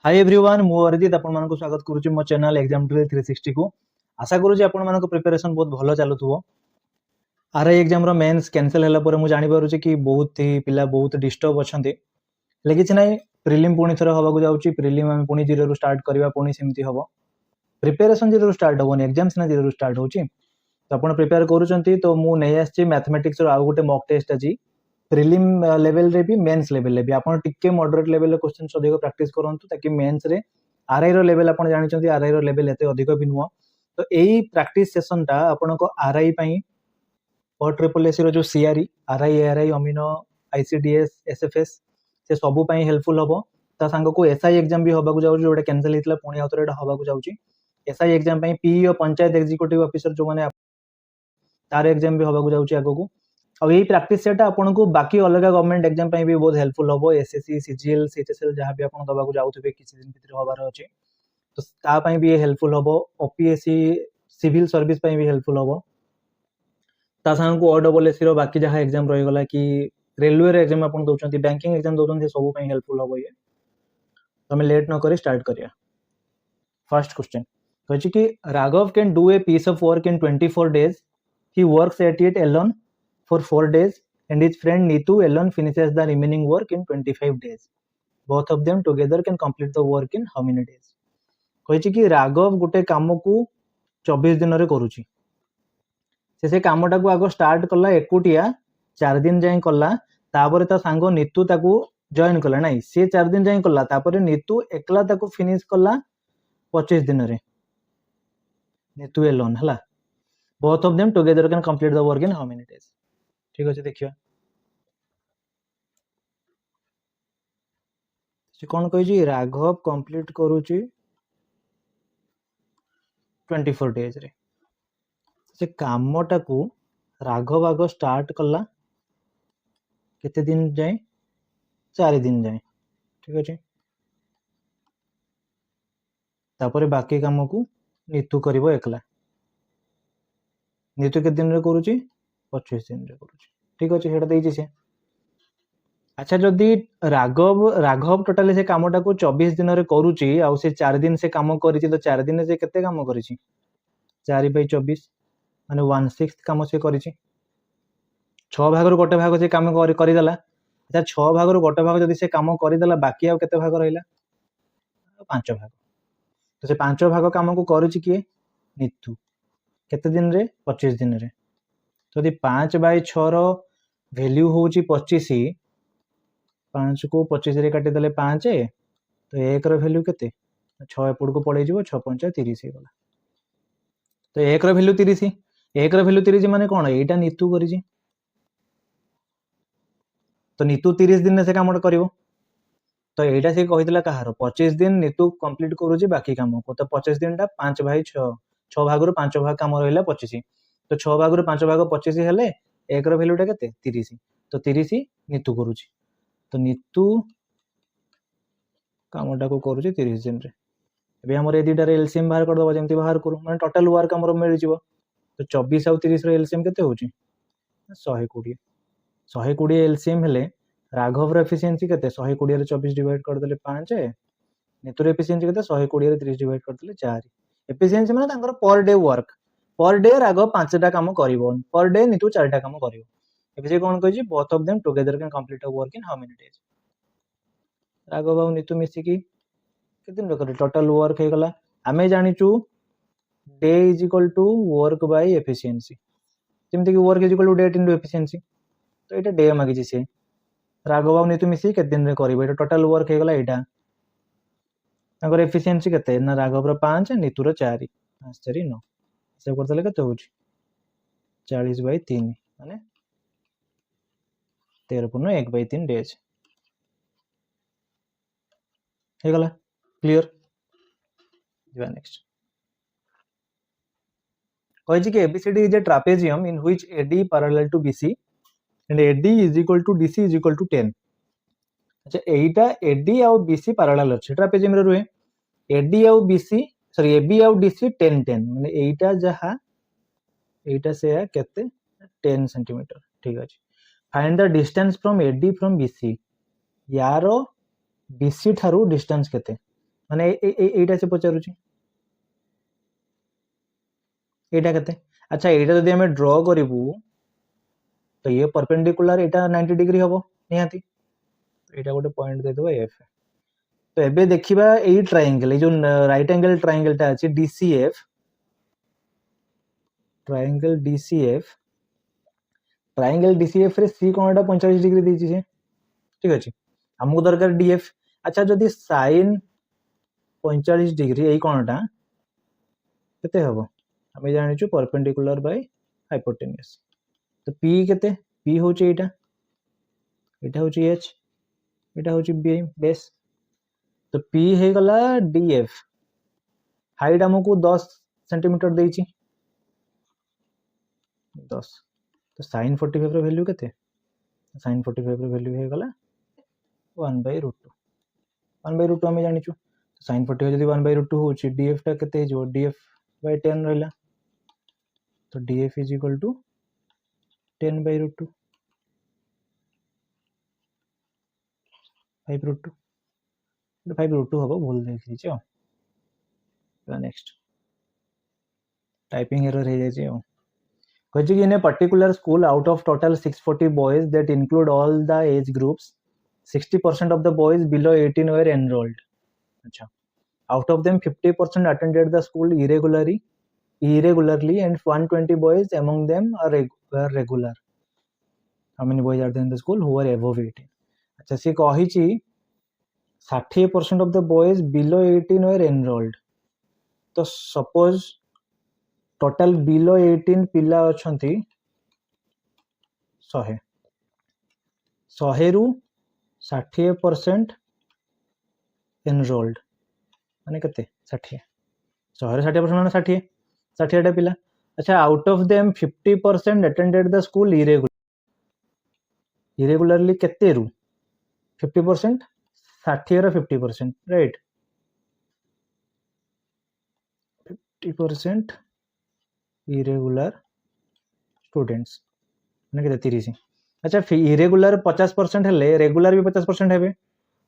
Hi everyone मु अरिजित आपण मानको स्वागत करूची मो चैनल एग्जाम ड्रिल 360 को। आशा करूची आपण मानको प्रिपरेशन बहुत भलो चालुथुवो। आरआई एग्जाम रो मेंस कैंसिल होला पर मु जानि पारुची कि बहुत ही पिला बहुत डिस्टर्ब अछंती। लेकिन किछ नै प्रीलिम पुणी थरे होबा को जाउची। प्रीलिम हम पुणी जीरो रु स्टार्ट करबा पुणी सेमती होबो। प्रिपरेशन जीरो रु स्टार्ट होबो एग्जाम्स ना जीरो रु स्टार्ट होची। तो आपण प्रिपेयर करूचंती तो मु नै आछी मैथमेटिक्स रो आ गोटे मॉक टेस्ट अछि। प्रीलिम लेवल रे भी मेंस लेवल रे भी आपण टिके मॉडरेट लेवल रे क्वेश्चंस अधिक प्रैक्टिस करंतु ताकि मेंस रे आरआई रो लेवल आपण जानिचंती आरआई रो लेवल एते अधिक भी नुवा। तो एई प्रैक्टिस सेशन टा आपण को आरआई पई और ट्रिपल एसी रो जो CRE RI ARY amino ICDS SFS से सबु पई हेल्पफुल होबो। ता संग को एसआई एग्जाम भी होबा को जाउची जोटा कैंसिल हितला पुणी आउतरे एटा होबा को जाउची। एसआई एग्जाम पई पीई और पंचायत एग्जीक्यूटिव ऑफिसर जो माने तार एग्जाम भी होबा को जाउची आगो को। अब यही प्रैक्टिस सेट आपन को बाकी अलग गवर्नमेंट एग्जाम पई भी बहुत हेल्पफुल होबो। एसएससी सीजीएल सीएचएसएल जहां भी आपन दबा को जाउथबे किछि दिन भीतर होबार अछि तो ता पई भी हेल्पफुल होबो। ओपीएससी सिविल सर्विस पई भी हेल्पफुल होबो। ता संग को ओडब्ल्यूएससी रो बाकी जहां एग्जाम रहि गला कि रेलवे रे एग्जाम आपन दोचंती बैंकिंग एग्जाम दोचंती सब पई हेल्पफुल होबो। ये तो हमें लेट न करी स्टार्ट करिया। फर्स्ट क्वेश्चन कहछि कि Raghav can do a piece of work in 24 days. He works at it alone for 4 days and his friend Neetu alone finishes the remaining work in 25 days. Both of them together can complete the work in how many days? कहछि कि राघव गोटे काम को 24 दिन रे करूची। से कामटा को आगो स्टार्ट कला एकुटिया 4 दिन जाई कला। तापर ता सांगो नीतू ताको जॉइन कला नाही से 4 दिन जाई कला। तापर नीतू एकला ताको फिनिश कला 25 दिन रे। नीतू एलोन हला। Both of them together can complete the work in how many days? ठीक अछि देखियो से कोन कहै छी राघव कंप्लीट करूची 24 डेज रे। से कामटा को राघव आगो स्टार्ट कला केते दिन जाए 4 दिन जाए। ठीक अछि तापर बाकी काम को नीतू करिवो एकला। नीतू के दिन रे करूची 25 दिन रे करूची। ठीक अछि हेडा देइची से। अच्छा जदि राघव टोटली से कामटा को 24 दिन रे करूची आ से 4 दिन से काम करिची तो 4 दिन से केते काम करिची 4/24 माने 1/6 काम से करिची। 6 भाग रो गोटे भाग से काम करि देला। अच्छा 6 भाग रो गोटे भाग जदि से काम करि देला बाकी आ केते भाग रहिला 5 भाग। तो से 5 भाग काम को करिची किए नीतू केते दिन रे 25 दिन रे। जदि 5/6 रो वैल्यू होची 25 5 को 25 रे काटी देले 5 तो 1 रो वैल्यू केते 6 एपुड को पड़े जिवो 6 5 30 हे गला। तो 1 रो वैल्यू 30 1 रो वैल्यू 30 माने कोन एटा नीतू करिजी। तो नीतू 30 दिन से कामटा करिवो। तो एटा से कहितला कहारो 25 दिन नीतू कंप्लीट करूजी बाकी काम को। तो 25 दिन टा 5/6 6 भाग रो 5 भाग काम रहिला 25। तो 6 भाग रो 5 भाग 25 हेले 1 रो वैल्यू टा केते 30। तो 30 नीतू करूजी। तो नीतू कामटा को करूची 30 दिन रे। एबे हमर ए दिटा रे एलसीएम बाहर कर दबा जेमति बाहर करू माने टोटल वर्क हमर मिल जिवो। तो 24 और 30 रो एलसीएम केते होची 120 120 एलसीएम हेले राघव रो एफिशिएंसी केते 120 रे 24 डिवाइड कर देले 5 नीतू रो एफिशिएंसी केते 120 रे 30 डिवाइड कर देले 4। एफिशिएंसी माने तांकर per day work per day Raghav 5 टा काम करिवो पर डे नीतू 4 टा काम करिवो। एबे जे कोन कहै छी both of them together can complete a work in how many days. Raghav और नीतू मिसी की कितने करे टोटल वर्क हे गला। आमे जानिचू day is equal to work by efficiency जेमति कि work is equal to day into efficiency. तो एटा डे मागिची से राघव और नीतू मिसी केते दिन रे करिवो एटा टोटल वर्क हे गला। एटा तांकर एफिशिएंसी केते ना राघव रो 5 नीतू रो 4 5 4 9 से करतले केते होची 40/3 माने 13.1/3 डेज हे गला। क्लियर जीवा नेक्स्ट कहछि कि ABCD is a trapezium in which AD parallel to BC and AD is equal to DC is equal to 10. अच्छा एटा AD और BC पैरेलल अछि ट्रापेजियम रे रुहे AD और BC सॉरी AB और DC 10 10 माने एटा जहा एटा से केते 10 सेंटीमीटर। ठीक अछि find the distance from AD from BC यारो BC थारू डिस्टेंस केते माने एटा से पचारुची एटा केते अच्छा एटा जदि हमें ड्रॉ करिवु तो ये परपेंडिकुलर एटा 90 डिग्री हबो निहाती एटा गोटे पॉइंट दे देबो एफ तो एबे देखिबा एई ट्रायंगल ए जो राइट एंगल ट्रायंगल टा अछि DCF triangle DCF triangle DCF रे सी कोणटा 45 डिग्री देछि से ठीक अछि हमको दरकार डीएफ अच्छा जदि sin 45 डिग्री एई कोणटा केते हबो हमें जानिछु परपेंडिकुलर बाय हाइपोटेन्यूज तो p केते p होची एटा होची h एटा होची b बेस तो p हे गला df हाइट हमको 10 सेंटीमीटर देछि 10 तो sin 45 रो वैल्यू केते sin 45 रो वैल्यू हे गला 1/√2 1/√2 हमें जानिछु sin 45 जदि 1/√2 होची df टा केते जो df/10 रहला तो df इज इक्वल टू 10/√2 5√2 5√2 हबो भूल देखि छ नेक्स्ट टाइपिंग एरर हे जाय छ कहछि कि in a particular school out of total 640 boys that include all the age groups 60% of the boys below 18 were enrolled अच्छा out of them 50% attended the school irregularly and 120 boys among them were regular how many boys are there in the school who were above 18 अच्छा से कहि छी 60% of the boys below 18 were enrolled तो suppose total below 18 पिला अछंती 100 रु 60% enrolled माने केते 60 100 रे 60% माने 60 टा पिला अच्छा out of them 50% attended the school irregularly केते रु 50% 60 रो 50% राइट 50% irregular students माने केते 30 अच्छा irregular 50% हेले रेगुलर भी 50% हेबे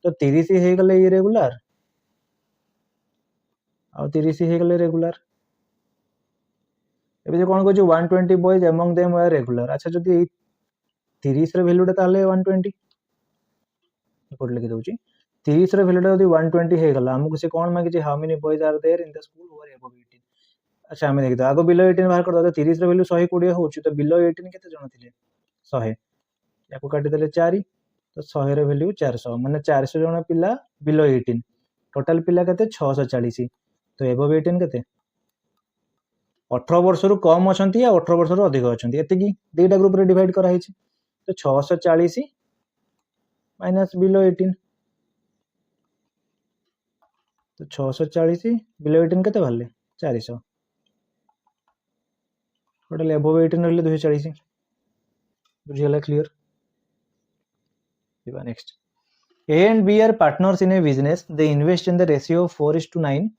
तो 30 हे गले irregular आ 30 हे गले रेगुलर एबे जे कोन को जो 120 boys among them were regular अच्छा जदी 30 रे वैल्यू ता हले 120 कोड लिखि दउची 30 रे वैल्यू ता जदी 120 हे गला हमको से कोन मांगे जे how many boys are there in the school who are above 18 अच्छा हमें देखि दो आगो बिलो 18 बाहर कर दो 30 रे वैल्यू 120 होची तो बिलो 18 केते जण थिले 100 याको काटी देले 4 तो 100 रे वैल्यू 400 माने 400 जण पिला बिलो 18 टोटल पिला केते 640 तो अबव 18 केते 18 वर्ष रु कम अछंती या 18 वर्ष रु अधिक अछंती एते की दुईटा ग्रुप रे डिवाइड करा हिची तो 640 माइनस बिलो 18 तो 640 बिलो 18 केते भले 400 टोटल अबव 18 रहले 240 बुझियला क्लियर दिबा next A and B are partners in a business. They invest in the ratio of 4:9.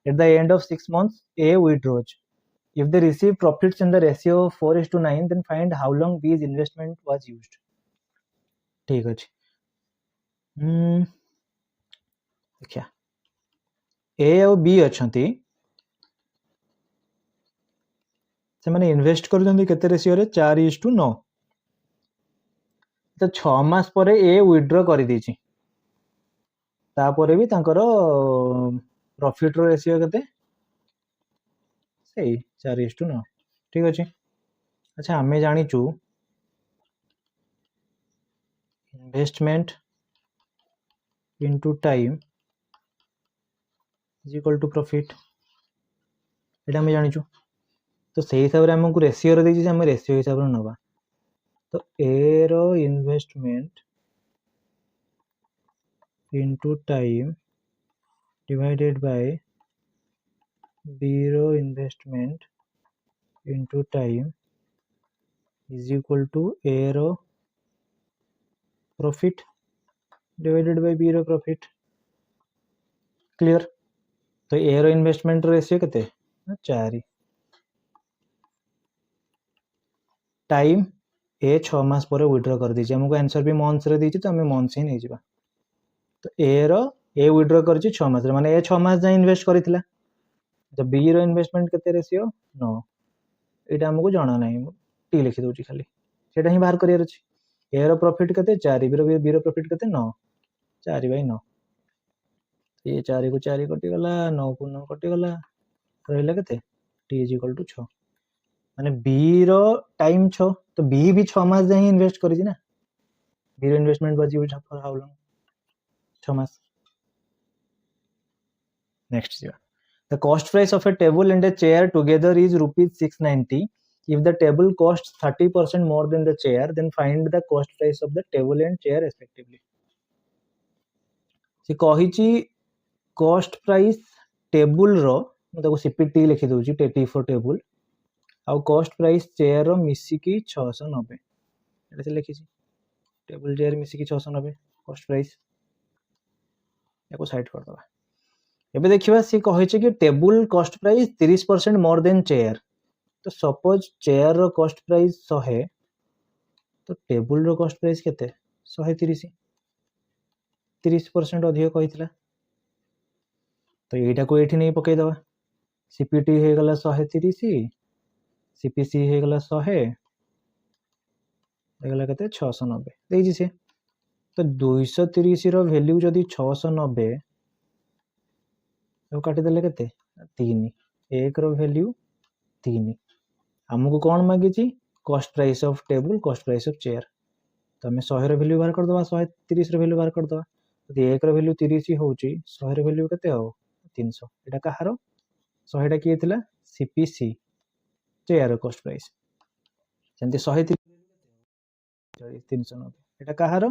At the end of 6 months, A withdraws. If they receive profits in the ratio of 4:9, then find how long B's investment was used. ठीक अछि देखिया A और B अछंती से माने invest करजंती केते ratio रे 4:9 तो 6 मास परे A विथड्रॉ करि दिछि तापरे भी तांकर प्रॉफिट रो रेशियो केते सेही 4:9 ठीक अछि अच्छा हमें जानी छु investment into time is equal to profit एटा हमें जानी छु तो सेही हिसाब रे हमको रेशियो रो देछि हम रेशियो हिसाब रे नबा तो ए रो investment into time divided by B रो investment into time is equal to A रो प्रॉफिट डिवाइडेड बाय B रो प्रॉफिट क्लियर तो A रो इन्वेस्टमेंट रेशियो केते 4 टाइम ए 6 मास पर विथड्रॉ कर दीजिए हमको आंसर भी मंथ्स रे दीजिए तो हमें मंथ्स ही नहीं जिबा तो ए रो ए विड्रॉ करछि 6 मास माने ए 6 मास जाय इन्वेस्ट करिथिला जब बी रो इन्वेस्टमेंट केते रेशियो 9 एटा हमको जाना नहीं टी लिखि दउछि खाली सेटा ही बाहर करियर अछि ए रो प्रॉफिट केते 4 बी रो प्रॉफिट केते 9 4/9 ये 4 को 4 कटि गला 9 को 9 कटि गला रहला केते टी इज इक्वल टू 6 माने बी रो टाइम 6 तो बी भी 6 मास जाय इन्वेस्ट करिछि ना बी रो इन्वेस्टमेंट बाजी for how long 6 mass next जीवा the cost price of a table and a chair together is rupees 690 if the table costs 30% more than the chair then find the cost price of the table and chair respectively से कहिछि cost price table रो म ताको CPT लिखि दउछि T for table आउ cost price chair रो मिसी की 690 एटा से लिखिछि table chair मिसी की 690 cost price याको साइड कर दबा एबे देखिबा से कहिछि कि table cost price 30% more than chair तो सपोज चेयर रो कॉस्ट प्राइस 100 तो टेबल रो कॉस्ट प्राइस केते 130 30% अधिक कहितला तो एटा को एठी नै पकै दबा सीपीटी हे गला 130 सीपीसी हे गला 100 हे गला केते 690 देछि से तो 230 रो वैल्यू जदी 690 तो काटी देले केते 3 एक रो वैल्यू 3 हमको कौन मागिछि cost price of table cost price of chair तो हमें 100 रो वैल्यू बाहर कर दबा 130 रो वैल्यू बाहर कर दबा यदि एक रो वैल्यू 30 होउची 100 रो वैल्यू केते हो 300 एटा कहारो 100 एटा किए थिला सीपीसी चेयर कॉस्ट प्राइस जंती 130 390 एटा कहारो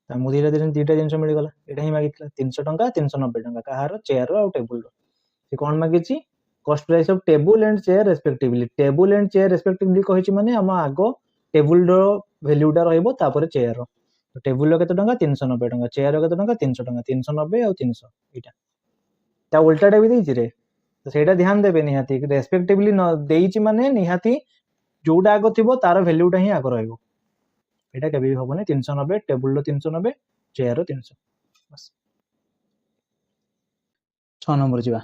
हमको दीटा जिनस मिल गला एटा ही मागितला 300 टंका 390 टंका कहारो चेयर रो टेबल रो से कोन मागिछि cost price of table and chair respectively table and chair respectively कहिछि माने हम आगो टेबल रो वैल्यूटा रहइबो तापर चेयर रो तो टेबल रो केते टंका 390 टंका चेयर रो केते टंका 300 टंका 390 और 300 एटा ता उल्टाटा भी देछि रे तो सेटा ध्यान देबे निहाती रेस्पेक्टिवली न देछि माने निहाती जोडा आगो थिबो तार वैल्यूटा ही आगो रहइबो एटा केबे भी होबो नै 390 टेबल रो 390 चेयर रो 300 बस 6 नंबर जिबा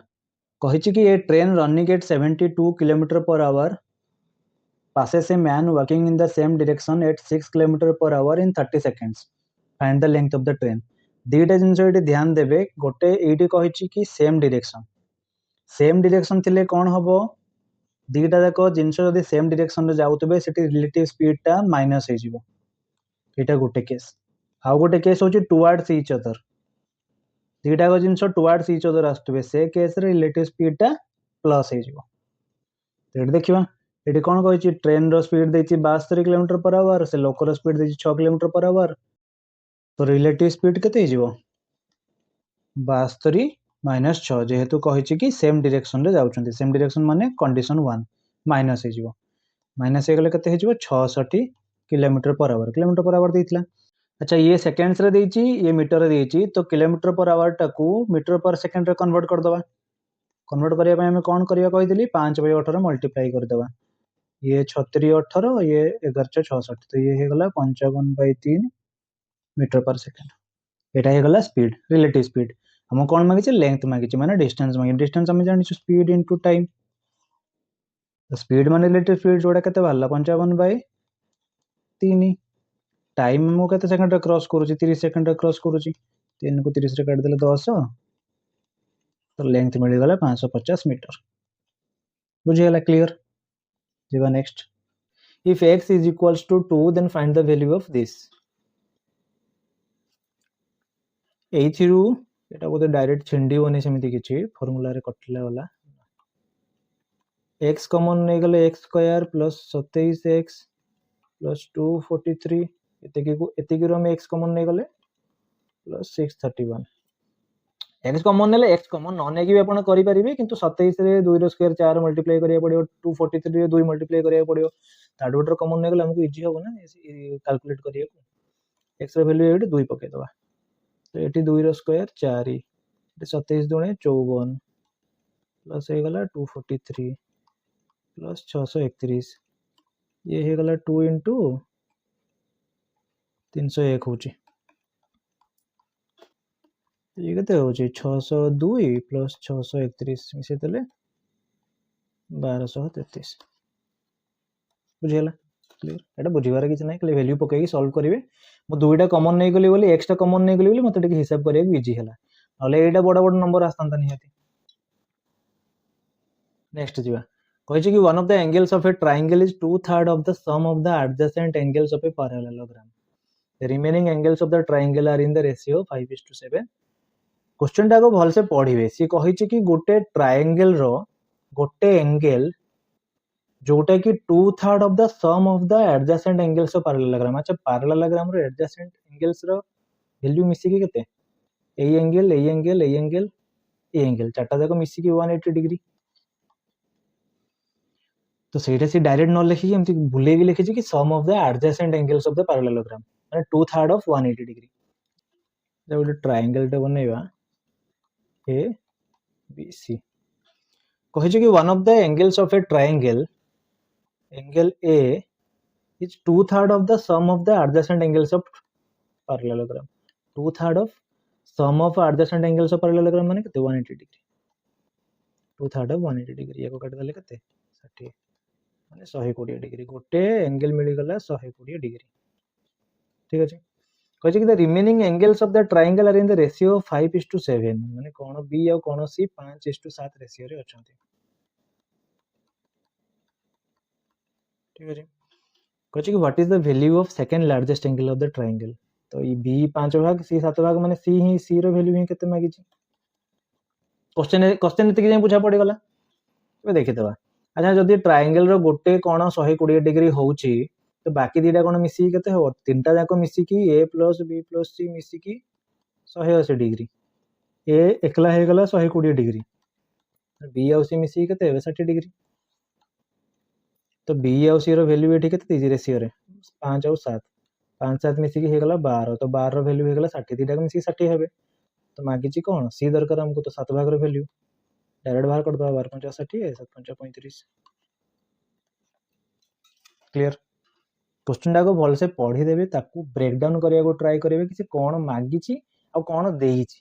कहिछि कि a train running at 72 kilometre per hour passes a man walking in the same direction at 6 kilometer per hour in 30 seconds find the length of the train दीटा जिनस एटी ध्यान देबे गोटे एटी कहिछि कि सेम डायरेक्शन थिले कोन हबो दीटा जाको जिनस जदी सेम डायरेक्शन रे जाउतबे सेटी रिलेटिव स्पीड टा माइनस हे जिवो एटा गोटे केस आउ गोटे केस होछि टुवर्ड्स ईच अदर दीटा को जिनस टुवर्ड्स ईच अदर आस्तबे से केस रे रिलेटिव स्पीड टा प्लस हे जिवो एटी देखिबा एटी कोन कहिछि ट्रेन रो स्पीड देछि 72 किलोमीटर पर आवर से लोकल स्पीड देछि 6 किलोमीटर पर आवर तो रिलेटिव स्पीड केते हे जिवो 72 माइनस 6 जेहेतु कहिछि कि सेम डायरेक्शन रे जाउछन्ती सेम डायरेक्शन माने कंडीशन 1 माइनस हे जिवो माइनस हे गेले केते हे जिवो 66 किलोमीटर पर आवर देइतला अच्छा ये सेकेंड्स रे देछि ये मीटर रे देछि तो किलोमीटर पर आवर टाकू मीटर पर सेकंड रे कन्वर्ट कर दबा कन्वर्ट करिया पय हम कोन करिया कहि दिली 5/18 मल्टीप्लाई कर दबा ये 3618 ये 1166 तो ये हे गला 55/3 मीटर पर सेकंड एटा हे गला स्पीड रिलेटिव स्पीड हम कोन मागिछ लेंथ मागिछ माने डिस्टेंस हम जानि स्पीड इनटू टाइम तो स्पीड माने रिलेटिव स्पीड जोडा केते बाहरला 55/3 टाइम मो केते सेकंड रे क्रॉस करूची 30 सेकंड रे क्रॉस करूची 3 को 30 रे काट देले 10 तो लेंथ मिल गला 550 मीटर बुझियला क्लियर जीवा next if x is equals to 2 then find the value of this एथिरु एटा बोते डायरेक्ट छिंडी बने समिति किछि फार्मूला रे कटला वाला x कॉमन नै गले x square plus 27x plus 243 एतिकी रो में x कॉमन नै गले प्लस 631 x कॉमन नेले x कॉमन न नै कि आपण करि परिबे किंतु 27 रे 2 रो स्क्वायर 4 मल्टीप्लाई करिया पड़ियो 243 रे 2 मल्टीप्लाई करिया पड़ियो ताडोटर कॉमन नै गले हमकु इजी होबो ना कैलकुलेट करिया को x रो वैल्यू एटी 2 पके दबा तो एटी 2 रो स्क्वायर 4 एटी 27 दुणे 54 प्लस हे गला 243 प्लस 631 ये हे गला 2 * 301 होची तो ये केते होची 602 प्लस 631 मिसे देले 1233 बुझियला क्लियर एटा बुझिबार किछ नै खाली वैल्यू पके सॉल्व करिवे मो दुईटा कॉमन नै गली बोली एक्स टा कॉमन नै गली बोली मते टिके हिसाब करिया इजी हला नले एटा बड़ बड़ नंबर आस्तांता निहाती नेक्स्ट जीवा कहिछि कि one of the angles of a triangle is 2/3 of the sum of the adjacent angles of a parallelogram the remaining angles of the triangle are in the ratio 5:7 question टाको भल से पढ़िबे सी कहिछि कि गोटे ट्रायंगल रो गोटे एंगल जोटा कि 2/3 of the sum of the adjacent angles of parallelogram अच्छा पैरेललोग्राम रो एडजेसेंट एंगल्स रो वैल्यू मिसी कि केते a angle a angle a angle a angle चारटा जाको मिसी कि 180 डिग्री तो सेटा सी डायरेक्ट न लिखि एमती भूले भी लिखि कि sum of the adjacent angles of the parallelogram माने 2/3 ऑफ 180 डिग्री जब गोटे ट्रायंगल टे बनेबा ए बी सी कहिछि कि one of the angles of a triangle angle A is 2/3 of the sum of the adjacent angles of parallelogram 2/3 of sum of adjacent angles of parallelogram माने केते 180 degree 2/3 of 180 degree एको काट देले केते 60 माने 120 degree गोटे angle मिली गला 120 degree ठीक अछि कहिछि कि the remaining angles of the triangle are in the ratio 5:7 माने कोन बी और कोन सी 5:7 रेशियो रे अछंती ठीक अछि कहिछि कि what is the value of second largest angle of the triangle तो ई बी 5 भाग सी 7 भाग माने सी ही सी रो वैल्यू ही केते मागी छी क्वेश्चन एते कि बुझा पड़ी गला ए देखि देबा अच्छा जदि ट्रायंगल रो गोटे कोण 120 डिग्री होउची तो बाकी दीटा कोण मिसी केते हो तीनटा जाको मिसी की a + b + c मिसी की 180 डिग्री a एकला हे गला 120 डिग्री b और c मिसी केते 60 डिग्री तो b और c रो वैल्यू एठी केते दीजी रेशियो रे 5 और 7 5 7 मिसी की हे गला 12 तो 12 रो वैल्यू हे गला 60 दीटा को मिसी 60 हेबे तो मागी छी कोन c दरकार हमको तो 7 भाग रो वैल्यू डायरेक्ट बाहर कर दो 12 5 60 7 5 35 क्लियर क्वेश्चन टाको भल से पढ़ी देबे ताकू ब्रेक डाउन करिया को ट्राई करिवे कि से कोन मागी छी आ कोन देई छी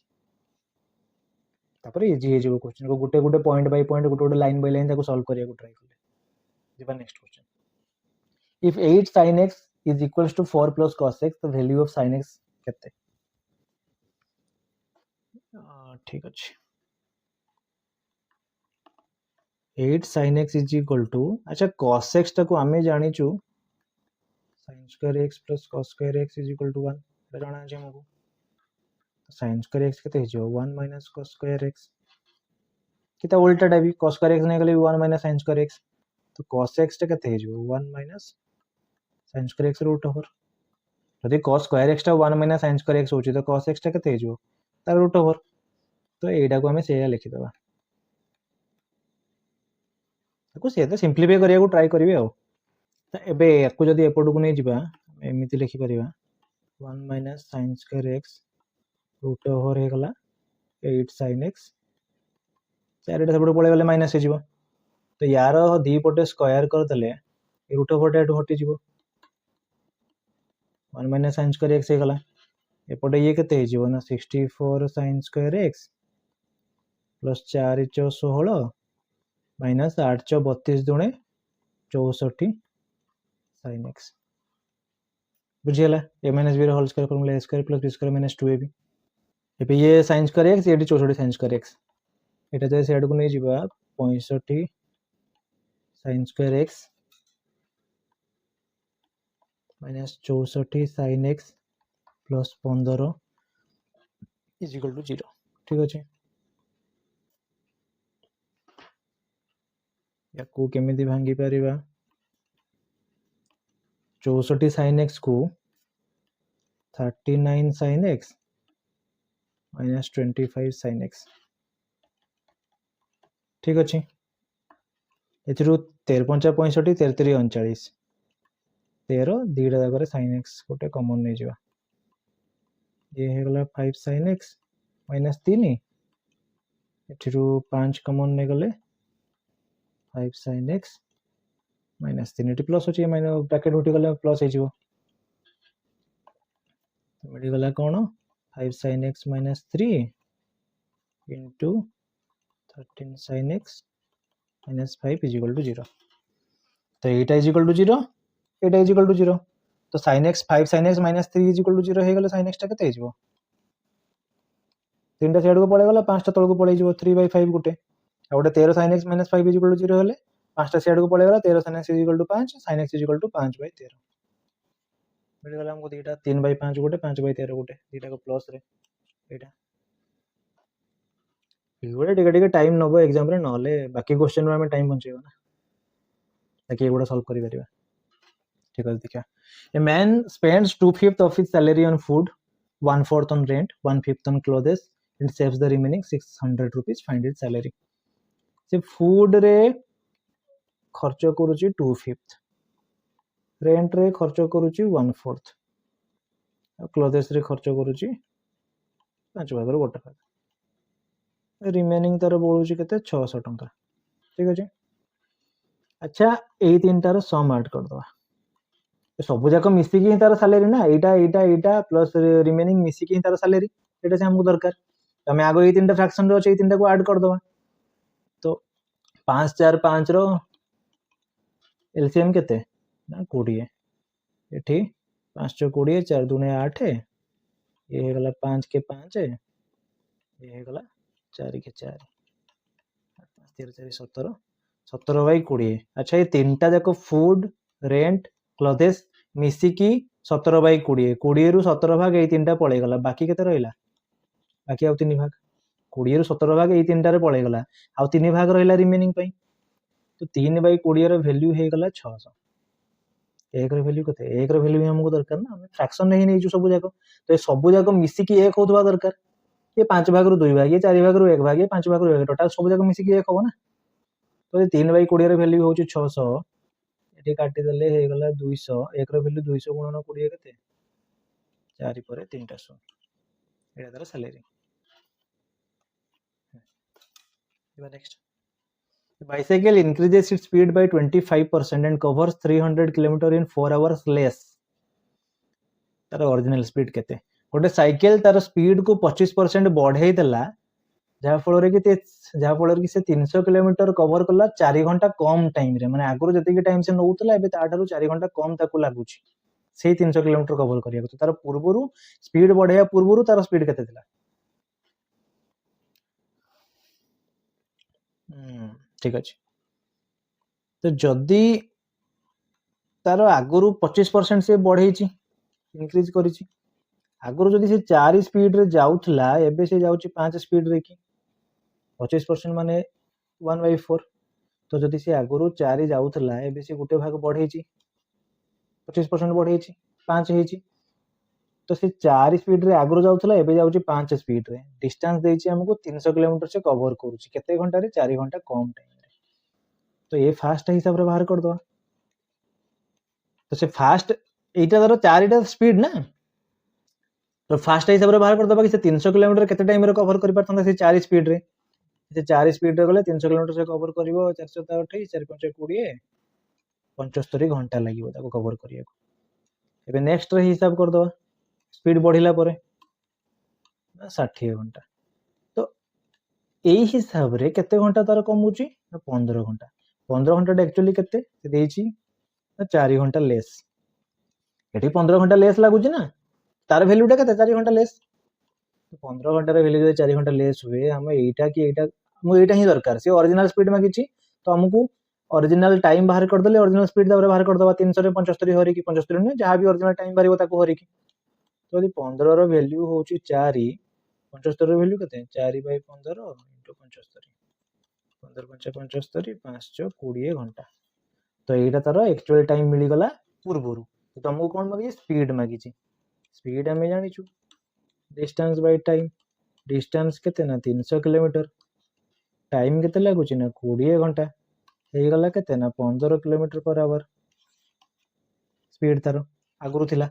तापर इजी हे जेबो क्वेश्चन को गुटे गुटे point by point Gute Gute line by line ताकू सॉल्व करिया को ट्राई करले जेबा next question if 8 sin x is equals to 4 plus cos x the value of sin x केते ठीक अछि 8 sin x is equal to अच्छा cos x टाको आमे जानि छु sin square x plus cos square x is equal to 1 जाना छै हमको sin square x केते जो 1 minus cos square x किता उल्टा टाइप cos square x नै गले 1 minus sin square x तो cos x टा केते जो 1 minus sin square x root over यदि cos square x टा 1 minus sin square x होची तो cos x टा केते जो तार रूट ओवर तो एडा को हमें सेया लिखि देबा ताको से तो सिंपलीफाई करिया को ट्राई करिवे आ तो एबे याकू जदी एपट को नै जिबा एमिति लिखि परिबा 1 minus sin square x root over हे गला 8 sin x चारटा सब पळे गले माइनस हे जिवो तो यार दी पटे स्क्वायर कर दले रूट ओवर टा हटि जिवो 1 minus sin square x हे गला एपटे ये केते हे जिवो ना 64 sin square x plus 4 * 16 minus 8 * 32 दुणे 64 sin x बुझियला a - b रो whole square formula a square plus b square - 2ab एबे ये sin square x एटी 64 sin square x एटा जे सेड को नै जिबा 65 sin square x minus 64 sin x plus 15 is equal to 0 ठीक अछि याकू केमिति भांगी परिबा 64 sin x को 39 sin x minus 25 sin x ठीक अछि एथिरु 13 5 65 33 39 13 दीटा जागर sin x गोटे कॉमन नै जिवा ये हे गला 5 sin x minus 3 एथिरु 5 कॉमन नै गले 5 sin x minus 3 eighty plus अछि माइनस ब्रैकेट उठी गले प्लस हे जिवो तो मिली गला कोन 5 sin x minus 3 into 13 sin x minus 5 is equal to 0. तो एटा is equal to 0, Etah is equal to 0. तो sin x 5 sin x minus 3 is equal to 0 ହେଇଗଲେ sin x ଟା କେତେ ହେଇଯିବ? 3ଟା ସାଇଡ को पळेगला 5टा तळ को पळै जिवो 3/5 गुटे आ गुटे 13 sin x minus 5 is equal to 0 हेले 5टा साइड को पळेगला 13 sin x is equal to 5 sin x is equal to 5/13 मिल गला हमको दीटा 3/5 गुटे 5/13 गुटे दीटा को प्लस रे एटा एगुडा टिके टिके टाइम नबो एग्जाम रे नहले बाकी क्वेश्चन में हमें टाइम बचेबो ना ताकि एगुडा सॉल्व करि परिबा. ठीक है देखिए a man spends 2/5 of his salary on food, 1/4 on rent, 1/5 on clothes and saves the remaining 600 rupees. Find its salary. से फूड रे खर्च करूची 2/5, रेंट रे खर्च करूची 1/4, क्लोथेस रे खर्च करूची 5 भागରୁ 1 भाग, रिमेनिंग तार बोलूची केते 600 टंका. ठीक अछि. अच्छा एई तीनटार सम ऐड कर दवा. सब जाक मिसिकी ही तार सैलरी ना एटा एटा एटा प्लस रिमेनिंग मिसिकी ही तार सैलरी एटा से हमको दरकार. तमे आगो एई तीनटा फ्रैक्शन रे अछि एई तीनटा को ऐड कर दवा. तो 5 4 5 रो एलसीएम केते ना 20 एठी 5 4 20 4 2 8 ये हे गला 5 के 5 ये हे गला 4 के 4 5 13 4 17 17/20. अच्छा ये तीनटा जाक फूड रेंट क्लोथेस मिसिकी 17/20 20 रु 17 भाग एई तीनटा पळे गला बाकी केते रहिला बाकी आउ 3 भाग 20 रु 17 भाग एई तीनटा रे पळे गला आउ 3 भाग रहिला रिमेनिंग पई. तो 3/20 रो वैल्यू हे गला 600. एक रो वैल्यू कते एक रो वैल्यू हमको दरकार ना हम फ्रैक्शन नहीं नै छु सब जाक. तो ये सब जाक मिसिकी एक होतबा दरकार. ये 5 भाग रु 2 भाग ये 4 भाग रु 1 भाग ये 5 भाग रु 1 टोटल सब जाक मिसिकी एक हो ना. तो ये 3/20 रो वैल्यू होची 600 एठी काटी देले हे गला 200 एक रो वैल्यू 200 गुणन 20 केते 4 परे 3टा 100 एटा तार salary. Next bicycle increases its speed by 25% and covers 300 km in 4 hours less. तार ओरिजिनल स्पीड केते गोटे साइकिल तार स्पीड को 25% बढ़ाई देला जहा फल कि से 300 किलोमीटर कवर कला 4 घंटा कम टाइम रे माने आगरो जति टाइम से नउतला एबे ताठारु 4 घंटा कम ताकू लागुची से 300 किलोमीटर कवर करिया तो तार पूर्वरु स्पीड बढ़ाया पूर्वरु तार स्पीड केते थिला. ठीक अछि. तो जदी तार आगरु 25% से बढ़ेची इंक्रीज करिची आगरु जदी से 4 स्पीड रे जाउथला एबे से जाउची 5 स्पीड रे की 25% माने 1/4. तो जदी से आगरु 4 जाउथला एबे से गुटे भाग बढ़ेची 25% बढ़ेची 5 हेची. तो से 4 स्पीड रे आगरु जाउथला एबे जाउची 5 स्पीड रे डिस्टेंस देइची हमको 300 किलोमीटर से कवर करूची केते घंटा रे 4 घंटा कम टाइम रे. तो ये फास्ट हिसाब रे बाहर कर दो. तो से फास्ट एटा धरो 4टा स्पीड ना तो फास्ट हिसाब रे बाहर कर दबा कि से 300 किलोमीटर केते टाइम रे कवर करि परथंदा से 4 स्पीड रे से 4 स्पीड रे गले 300 किलोमीटर से कवर करिवो 428 4 5 20 75 घंटा लागिवो ताको कवर करिया को. एबे नेक्स्ट रे हिसाब कर दबा स्पीड बढ़िला परे 60 घंटा. तो एई हिसाब रे केते घंटा तार कमउची 15 घंटा 15 घंटा एक्चुअली केते से देइची 4 घंटा लेस एठी 15 घंटा लेस लागुची ना तार वैल्यू टा केते 4 घंटा लेस. तो 15 घंटा रे वैल्यू जे 4 घंटा लेस हुए हम एटा की एटा मु एटा ही दरकार से ओरिजिनल स्पीड मागिची तो हमकू ओरिजिनल टाइम बाहर कर देले ओरिजिनल स्पीड दाबरे बाहर कर दबा 300 रे 75 हरी की 75 ने जहां भी ओरिजिनल टाइम बारिवो ताको हरी की. तो यदि 15 रो वैल्यू होची 4 75 रो वैल्यू केते 4/15 * 75 15 5 75 5 6 20 घंटा. तो एटा तार एक्चुअल टाइम मिली गला पूर्वरु. तो तुमको कोन मागी स्पीड मागी स्पीड हमें जानी छु डिस्टेंस बाय टाइम डिस्टेंस केते ना 300 किलोमीटर टाइम केते लागु छि ना 20 घंटा हे गला केते ना 15 किलोमीटर पर आवर स्पीड तार आगरु थिला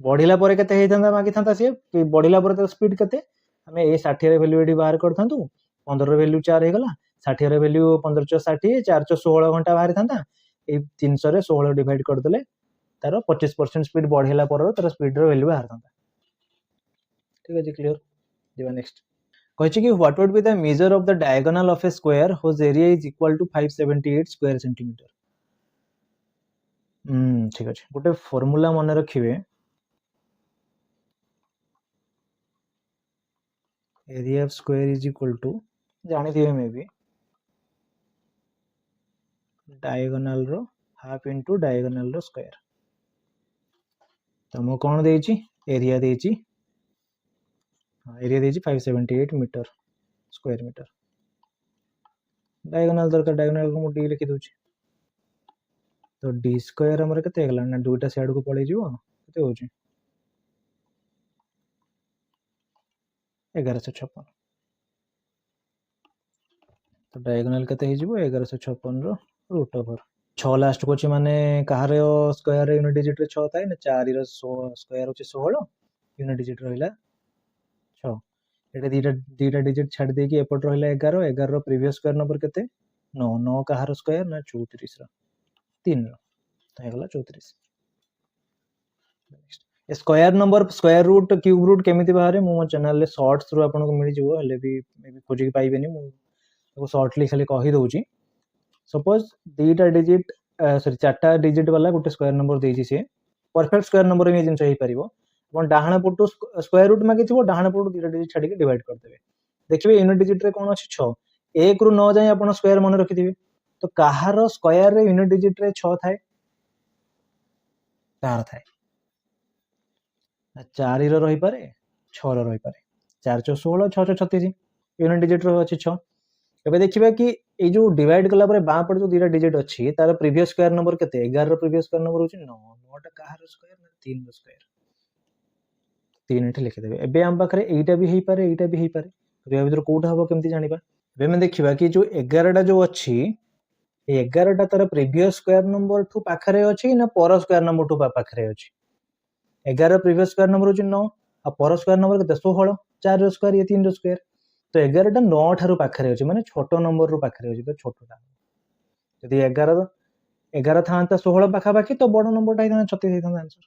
बढ़िला परे केते हेइथांदा मागी थांता से कि बढ़िला परे तो स्पीड केते हमें ए 60 रे वैल्यू एडी बाहर करथांतु 15 रे वैल्यू 4 हे गला 60 रे वैल्यू 15 * 60 4 * 16 घंटा बाहर थांता ए 300 रे 16 डिवाइड कर देले तार 25% स्पीड बढ़ेला पर तार स्पीड रो वैल्यू बाहर थांता. ठीक है जी क्लियर. दिबा नेक्स्ट कहछि कि what would be the measure of the diagonal of a square whose area is equal to 578 square centimetre. ठीक अछि गोटे फार्मूला मन रखिबे area of square is equal to जानि दिए मे भी डायगोनल रो हाफ इनटू डायगोनल रो स्क्वायर। तो मो कोन देछि एरिया देछि एरिया देछि 578 मीटर स्क्वायर मीटर। डायगोनल दरकार डायगोनल को मो डी लिखि दोछि। तो डी स्क्वायर हमर केते गला ना दुटा साइड को पळै जिवो केते होछि 1156। तो डायगोनल केते हे जिवो 1156 रो रूट ओवर 6 लास्ट को माने कहार स्क्वायर यूनिट डिजिट रे 6 थाए ना 4 रो स्क्वायर होछि 16 यूनिट डिजिट रहिला 6 एटा दीटा डिजिट छाड़ दे कि एपट रहिला 11 11 रो प्रीवियस स्क्वायर नंबर केते 9 9 कहार स्क्वायर ना 34 रो 3 रो तो हेगला 34। Square number square root cube root केमिति बाहरे मो चैनल ले शॉर्ट्स थ्रू आपन को मिल जिवो हले भी मे भी खोजि पाइबेनी मो तो शॉर्टली खाली कहि दोछि। सपोज दीटा डिजिट सॉरी चारटा डिजिट वाला गोटे स्क्वायर नंबर देछि से परफेक्ट स्क्वायर नंबर में जिंस होई परिबो अपन डाहाना पटु स्क्वायर रूट मागे थिबो डाहाना पटु दीटा डिजिट छाडी के डिवाइड कर देबे देखिबे यूनिट डिजिट रे कोन अछि 6 1 रु 9 जाय अपन स्क्वायर मन रखिथिबे तो काहार स्क्वायर रे यूनिट डिजिट रे 6 थाए तार थाए 4 रो रही पारे 6 रो रही पारे 4 चो 16 6 चो 36 यूनिट डिजिट रो अछि 6। एबे देखिबा कि ए जो डिवाइड कला परे बा पड़ जो दीटा डिजिट अछि तार प्रीवियस स्क्वायर नंबर केते 11 रो प्रीवियस स्क्वायर नंबर होछि 9 9 टा काहार स्क्वायर ना 3 रो स्क्वायर 3 एठी लिखि देबे। एबे हम पाखरे एटा भी हेई पारे तो या भीतर कोठा हबो केमति जानिबा एबे हम देखिबा कि जो 11 टा जो अछि 11 टा तार प्रीवियस स्क्वायर नंबर ठू पाखरे अछि ना पर स्क्वायर नंबर ठू पाखरे अछि 11 प्रीवियस स्क्वायर नंबर होछि 9 आ पर स्क्वायर नंबर केते 16 4 रो स्क्वायर ये 3 रो स्क्वायर तो 11 टा 9 ठारू पाखरे अछि माने छोटो नंबर रो पाखरे अछि तो छोटोटा यदि 11 था 16 पाखा बाकी तो बड़ नंबर टा 36 हेता आंसर।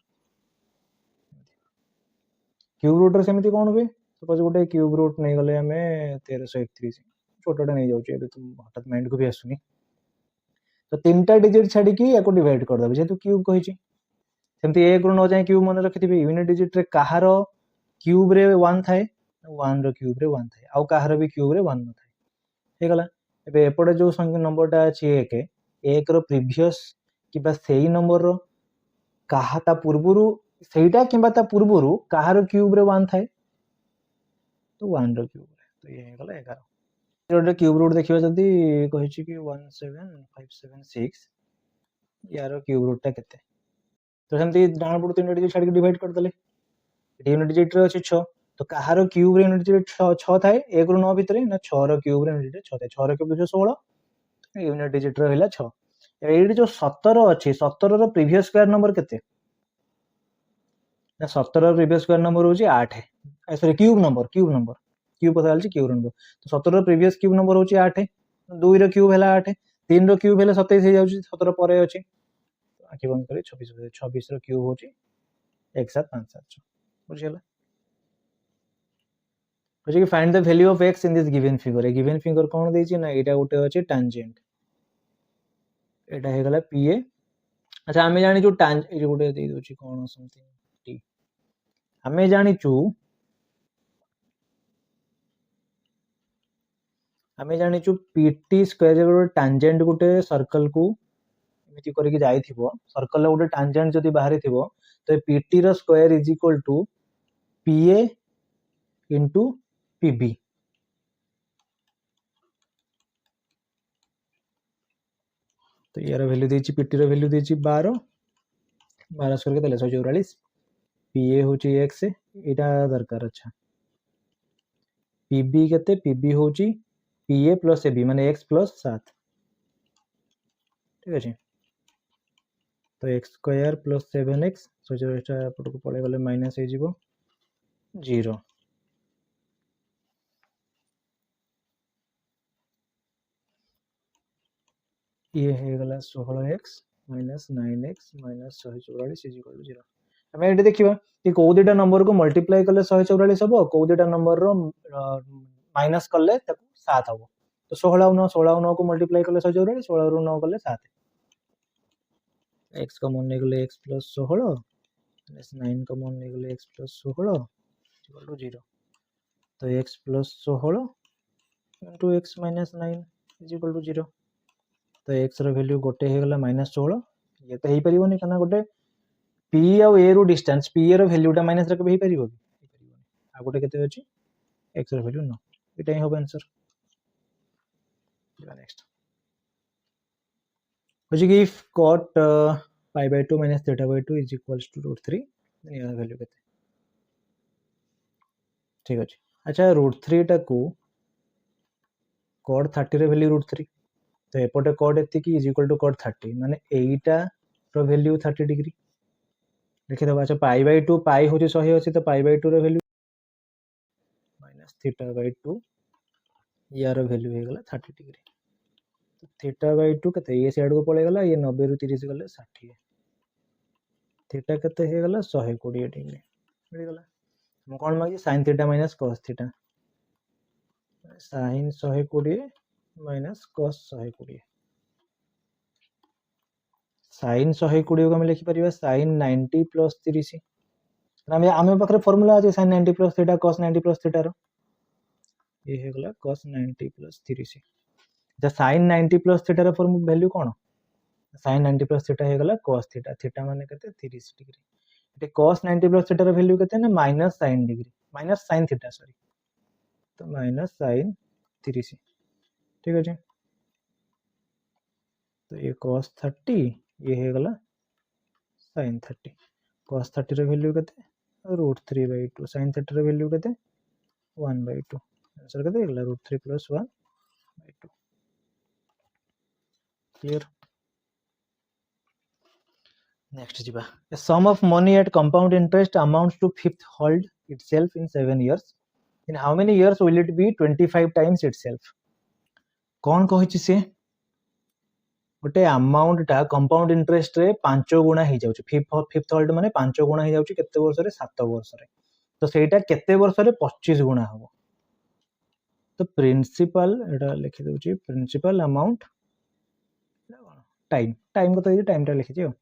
क्यूब रूट रे सेमिति कोन बे सपोज गोटे क्यूब रूट नै गले हमें 1331 छोटोटा नै जाउची एबे तुम हठात माइंड को भी आसुनी तो तीनटा डिजिट छाडी कि याको डिवाइड कर देबे जेतु क्यूब कहिची सेमति 1 रु 9 जाय क्यूब मन रखिथिबे यूनिट डिजिट रे काहार क्यूब रे 1 थाए 1 रो क्यूब रे 1 थाए आउ काहार भी क्यूब रे 1 न थाए हे गला। एबे एपटे जो संख्या नंबरटा अछि 1 रो प्रीवियस किबा सेही नंबर रो काहा ता पूर्वरु सेहीटा किबा ता पूर्वरु काहार क्यूब रे 1 थाए तो 1 रो क्यूब रे तो ये हे गला 11 जोटे क्यूब रूट देखिबा जदी कहिछि कि 17576 यारो क्यूब रूट ता केते तो सेमति डाण पड़ 3 डिजिट छाडी के डिवाइड कर देले यूनिट डिजिट रे अछि 6 तो काहार क्यूब रे यूनिट डिजिट 6 थाए 1 रु 9 भितरे ना 6 रो क्यूब रे यूनिट डिजिट 6 थाए 6 रो क्यूब 16 यूनिट डिजिट रे हिला 6 एडी जो 17 अछि 17 रो प्रीवियस स्क्वायर नंबर केते ना 17 रो प्रीवियस स्क्वायर नंबर होछि 8 सॉरी क्यूब नंबर क्यूब पता चलछि क्यूब नंबर तो 17 रो प्रीवियस क्यूब नंबर होछि 8 2 रो क्यूब हैला 8 3 रो क्यूब हैला 27 हे जाउछि 17 परे अछि आखि बंद करी 26 रो क्यूब होछि 1757 बुझियला बुझि कि find the value of x in this given figure ए गिवन फिगर कोन देछि ना एटा गोटे अछि टेंजेंट एटा हे गला pa अच्छा हमें जानि जो ए जो गोटे दे दोछि कोन समथिंग t हमें जानि छु pt स्क्वायर जे गोटे टेंजेंट गोटे सर्कल को एमिति करिक जाई थिबो सर्कल गोटे टेंजेंट जदी बाहरी थिबो तो pt रो square is equal to pa into pb तो यार वैल्यू देछि pt रो वैल्यू देछि 12 12 स्क्वायर के 144 pa होछि x एटा दरकार अच्छा pb केते pb होछि pa plus ab माने x plus 7 ठीक अछि तो x स्क्वायर plus 7x 144 टा पट को पळे गले माइनस हे जिवो 0 ये हे गला 16x minus 9x minus 144 is equal to 0 हमें एटी देखिबा कि को दिटा नंबर को मल्टीप्लाई करले 144 हबो को दिटा नंबर रो माइनस कले 7 हम तो 16 को मल्टीप्लाई कले 140 16 रु 9 कले 7 x कॉमन नहीं गले x प्लस 16 माइनस 9 कॉमन नहीं गले x प्लस 16 इक्वल टू 0 तो x plus 16 into x minus 9 is equal to 0 तो x रो वैल्यू गोटे हे गला -16 ये तो हे परिबोनी कना गोटे p और a रो डिस्टेंस p रो वैल्यूटा माइनस रे हे परिबो कि परिबोनी आ गोटे केते अछि x रो वैल्यू 9 एटा ही होबो आंसर नेक्स्ट होछि कि if cot pi by 2 minus theta by 2 is equals to root 3 then यार वैल्यू केते ठीक अछि अच्छा root 3 टा को cot 30 रे वैल्यू root 3 तो एपटे cot एति की इज इक्वल टू cot 30 माने एटा रो वैल्यू 30 डिग्री लिखि दबा अच्छा पाई बाय 2 पाई होची 100 अछि तो पाई बाय 2 रो वैल्यू माइनस थीटा बाय 2 यार वैल्यू हे गला 30 डिग्री तो थीटा बाय 2 कते ये साइड को पळे गला ये 90 रु 30 गले 60 थीटा कते हे गला 120 डिग्री मिल गला हम कोन मागी sin theta minus cos theta sin 120 minus cos 120 sin 120 को हम लिखि परिबा sin 90 प्लस 30 आमे पाखरे फार्मूला अछि sin 90 plus theta cos 90 plus theta रो ये हे गला cos 90 प्लस 30 ज sin 90 प्लस थीटा रो फॉर्मूला वैल्यू कोन sin 90 प्लस थीटा हे गला cos थीटा थीटा माने कते 30 डिग्री एटे cos 90 प्लस थीटा रो वैल्यू कते ना minus sin degree minus sin theta sorry तो माइनस sin 30 ठीक अछि तो ये cos 30 ये हे गला sin 30 cos 30 रो वैल्यू कते √3/2 sin 30 रो वैल्यू कते 1/2 आंसर कते हे गला √3 + 1/2 क्लियर नेक्स्ट जीवा a sum of money at compound interest amounts to fifth hold itself in 7 years in how many years will it be 25 times itself कौन कहिछि से गोटे amount टा compound interest रे 5 गुणा हे जाउछि फिफ्थ होल्ड माने 5 गुणा हे जाउछि केते वर्ष रे 7 वर्ष रे तो सेटा केते वर्ष रे 25 गुणा हो तो प्रिंसिपल एटा लिखि दउछि प्रिंसिपल अमाउंट टाइम टाइम को तो ये टाइम टा लिखि दियो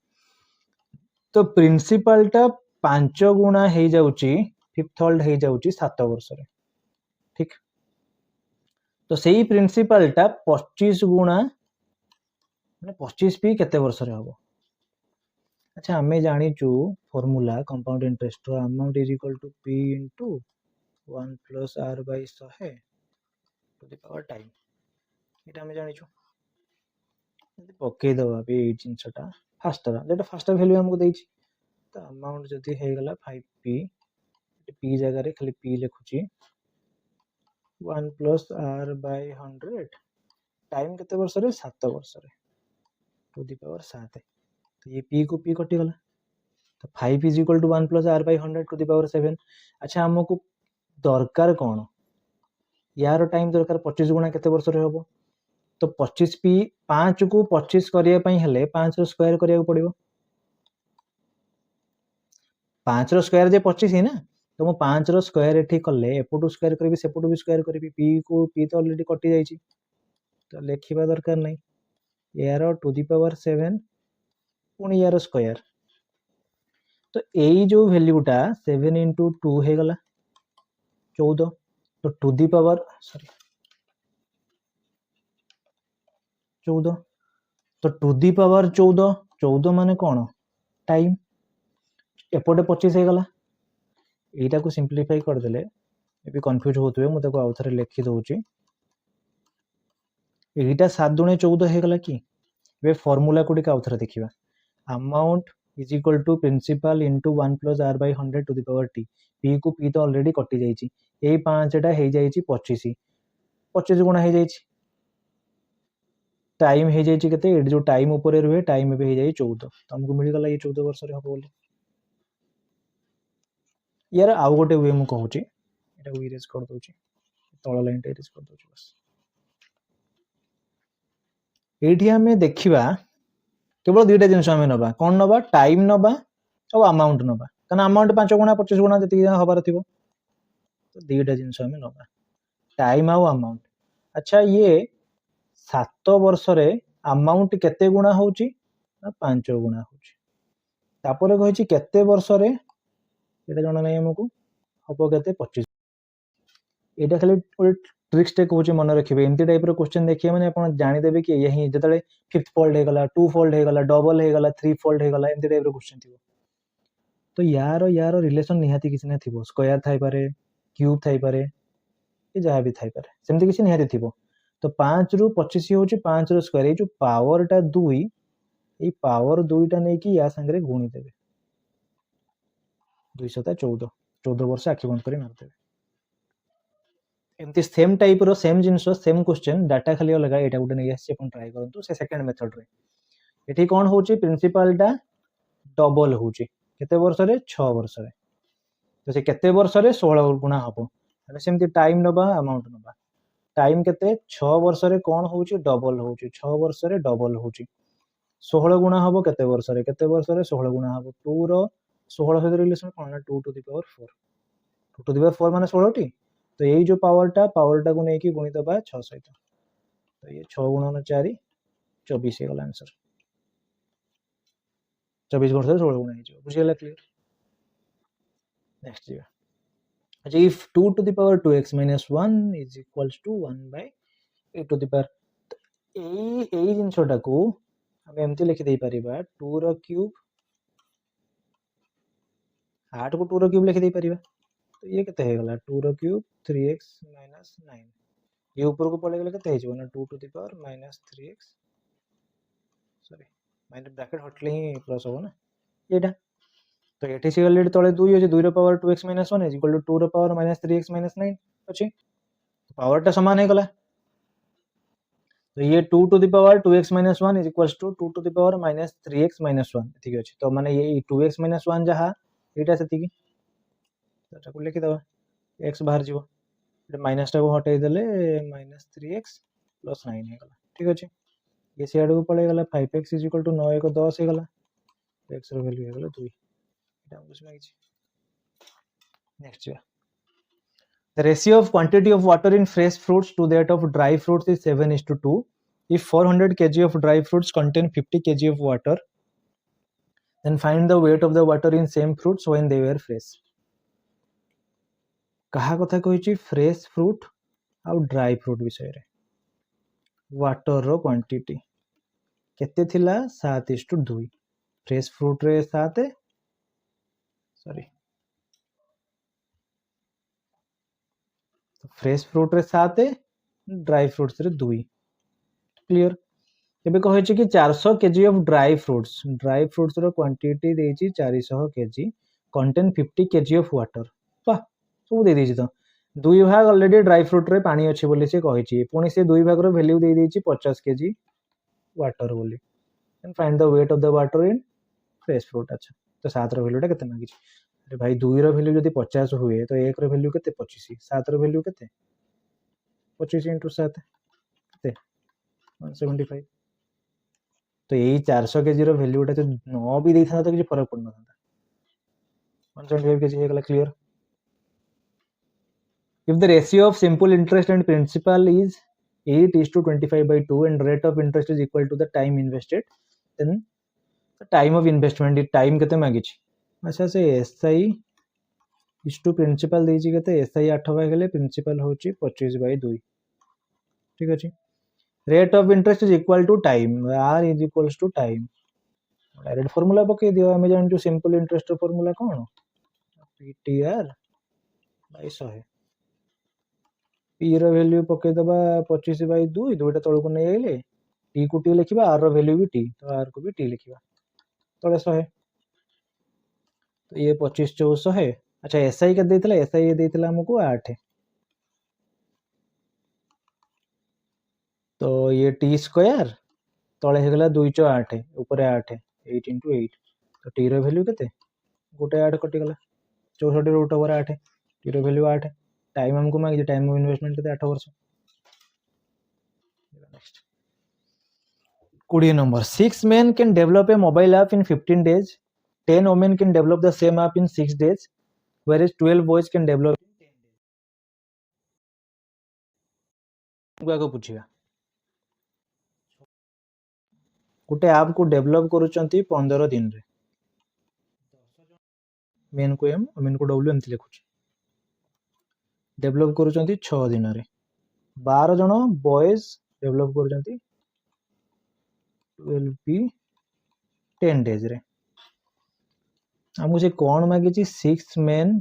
तो प्रिंसिपल टा 5 गुणा हे जाउछि फिफ्थ होल्ड हे जाउछि 7 वर्ष रे ठीक तो सेही प्रिंसिपल टा 25 गुणा माने 25 पी केते वर्ष रे होबो अच्छा हमें जानि छु फार्मूला कंपाउंड इंटरेस्ट रो amount is equal to p into 1 plus r by 100 to the power time एटा हमें जानि छु ओके दबा बे ए जिंसटा फास्टर जेटा फास्टर वैल्यू हमको देइ छि तो अमाउंट जदी हे गला 5p p जगह रे खाली p लिखुची 1 प्लस r बाय 100 टाइम केते वर्ष रे 7 वर्ष रे टू द पावर 7 तो ये p को p कटि गला तो 5 is equal to 1 plus r by 100 to the power 7 अच्छा हमको दरकार कोन यार टाइम दरकार 25 गुणा केते वर्ष रे होबो तो 25 p 5 को 25 करिया पई हेले 5 रो स्क्वायर करिया पड़िबो 5 रो स्क्वायर जे 25 है ना तो मो 5 रो स्क्वायर एठी करले एपोटू स्क्वायर करबी सेपोटू भी स्क्वायर करबी p को p तो ऑलरेडी कटि जाई छि तो लेखिबा दरकार नै यार टू द पावर 7 पुनी यार स्क्वायर तो एई जो वैल्यूटा 7 into 2 हे गला 14 तो टू द पावर सॉरी 14 तो टू द पावर 14 14 माने कोन टाइम एपोटे 25 हे गला एटा को सिंपलीफाई कर देले एबी कंफ्यूज होतबे मु ताको आउथरे लिखि दउची एटा 7 दुणे 14 हे गला की बे फार्मूला कोडी का आउथरे देखिबा amount is equal to principal into 1 plus r by 100 to the power t p को p तो ऑलरेडी कटि जाई छि ए 5 टा हे जाई छि 25 25 गुणा हे जाई छि टाइम हे जाई छि केते एड जो टाइम ऊपर रहे टाइम बे हे जाई 14 तो हमको मिल गला ये 14 वर्ष रे हबो बोली यार आउ गोटे वे मु कहूची एटा को इरेज कर दोची तळ लाइन टे इरेज कर दोची बस एठी हमें देखिबा केवल दुईटा जिनिस हमें नबा कोन नबा टाइम नबा और अमाउंट नबा कना अमाउंट 5 गुणा 25 गुणा जति हबार थिबो तो दुईटा जिनिस हमें नबा टाइम आउ अमाउंट। अच्छा ये 7 वर्ष रे अमाउंट केते गुणा होची ना 5 गुणा होची। तापर कहिछि केते वर्ष रे एटा जणा नै हमकु हबो केते 25। एटा खाली ट्रिक्स टे कहूँ मन रखिए एमती टाइप क्वेश्चन देखिए मैंने आप जानीदेवे कि यही जो फिफ्थ फोल्ड होगा 2 फोल्ड होगा डबल होगा 3 फोल्ड होगा एमती टाइप क्वेश्चन थी तो यार यार रिलेशन निहाती किसी ना थी स्क्वायर थाई पारे क्यूब थाई पारे जहाँ भी थाई पारे सेमती किसी निहाती थी तो 5 रु 25 हूँ 5 स्क्वायर ये जो पावर टा 2 ये पावर 2टा नहीं कि या संगे गुणी देवे 214 वर्ष आखि बंद कर मारदेवे एमती सेम टाइप रो सेम जिनस सेम क्वेश्चन डाटा खाली अलग एटा गोटे नहीं आसी अपन ट्राई करंतु से सेकंड मेथड रे एठी कोन होची प्रिंसिपल टा डबल होची केते वर्ष रे 6 वर्ष रे तो से केते वर्ष रे 16 गुणा हबो माने सेमती टाइम नबा अमाउंट नबा टाइम केते 6 वर्ष रे कोन होची डबल होची 6 वर्ष रे डबल होची 16 गुणा हबो केते वर्ष रे 16 गुणा हबो 2 रो 16 से रिलेशन कोन ना 2 to the power 4 2 to the power 4 माने 16 टी तो यही जो पावर टा को नहीं कि गुणी दबा 6 सहित तो ये 6 गुणन 4 24 हे गला आंसर 24 वर्ष 16 गुणा हे बुझी गला क्लियर नेक्स्ट जीवा अच्छा if 2 to the power 2x minus 1 is equals to 1 by a to the power एई जिनसटा को हम एमती लिखि दे परिबा 2 रो क्यूब 8 को 2 रो क्यूब लिखि दे परिबा तो ये केते हे गला 2 रो क्यूब 3x minus 9 ये ऊपर को पड़े गले केते हे जबो ना 2 to the power minus 3x sorry minus bracket हटले ही प्लस हो ना एटा तो एठी से ऑलरेडी तळे 2 होजे 2 रो power 2x minus 1 is equal to 2 रो पावर minus 3x minus 9 अछि पावर टा समान हे गला तो ये 2 to the power 2x minus 1 is equals to 2 to the power minus 3x minus 1 ठीक अछि तो माने ये 2x minus 1 जहा एटा सेति की एटा को लिखि दबा x बाहर जीवो माइनस टा को हटाई देले minus 3x plus 9 हे गला ठीक अछि ये से आडू पड़े गला 5x is equal to 9 को 10 हे गला x रो वैल्यू हे गला 2 एटा हम बुझ मागिछि नेक्स्ट जीवा The ratio of quantity of water in fresh fruits to that of dry fruits is 7:2. If 400 kg of dry fruits contain 50 kg of water, then find the weight of the water in same fruits when they were fresh. कहा कथा कहिछि fresh fruit आ dry fruit विषय रे water रो quantity केते थिला 7:2 fresh fruit रे 7 sorry fresh fruit रे 7 dry fruits रे 2 clear एबे कहिछि कि 400 केजी ऑफ ड्राई फ्रूट्स रो क्वांटिटी देछि 400 KG contain 50 KG of water वाह सब दे देछि तो दुई भाग ऑलरेडी ड्राई फ्रूट रे पानी अछि बोली से कहिछि पुनी से दुई भाग रो वैल्यू दे देछि 50 केजी वाटर बोली and find the weight of the water in fresh fruit अच्छा तो 7 रो वैल्यूटा केते मागिछि अरे भाई 2 रो वैल्यू जदी 50 हुए तो 1 रो वैल्यू केते 25 7 रो वैल्यू केते 25 * 7 केते 175 तो यही 400 केजी रो वैल्यूटा तो न भी देथा तो किछ फरक पड़ना था 175 केजी हे गला clear if the ratio of simple interest and principal is 8:25/2 and rate of interest is equal to the time invested then the time of investment time केते मागिछि अच्छा से एसआई इस टू प्रिंसिपल देछि केते एसआई 8 बाय गेले principal होछि 25/2 ठीक अछि rate of interest is equal to time R is equals to time direct formula पके दियो हमें जानछु सिंपल इंटरेस्ट रो फार्मूला कोन पीटीआर बाय 100 पी रो वैल्यू पके दबा 25/2 दुटा तळ को नै आइले टी को टी लिखिबा आर रो वैल्यू भी टी तो आर को भी टी लिखिबा तळे 100 तो ये 25 400 है अच्छा एसआई के देथिला एसआई देथिला हमको 8 तो ये टी स्क्वायर तळे हे गला 208 ऊपर 8 8 * 8 तो टी रो वैल्यू केते गोटे 8 कटि गला 64 रूट ओवर 8 टी रो वैल्यू 8 टाइम हमको मांगी टाइम ऑफ इन्वेस्टमेंट केते 8 वर्ष next 20 number 6 men can develop a mobile app in 15 days 10 women can develop the same app in 6 days whereas 12 boys can develop आगे बुझिया गोटे आप को डेवलप करूचंती 15 दिन रे मेन को एम मेन को डब्ल्यू एमती लिखुची डेवलप करूचंती 6 दिन रे 12 जन बॉयज डेवलप करूचंती 12 पी 10 डेज रे हमको से कौन मागिची 6 मेन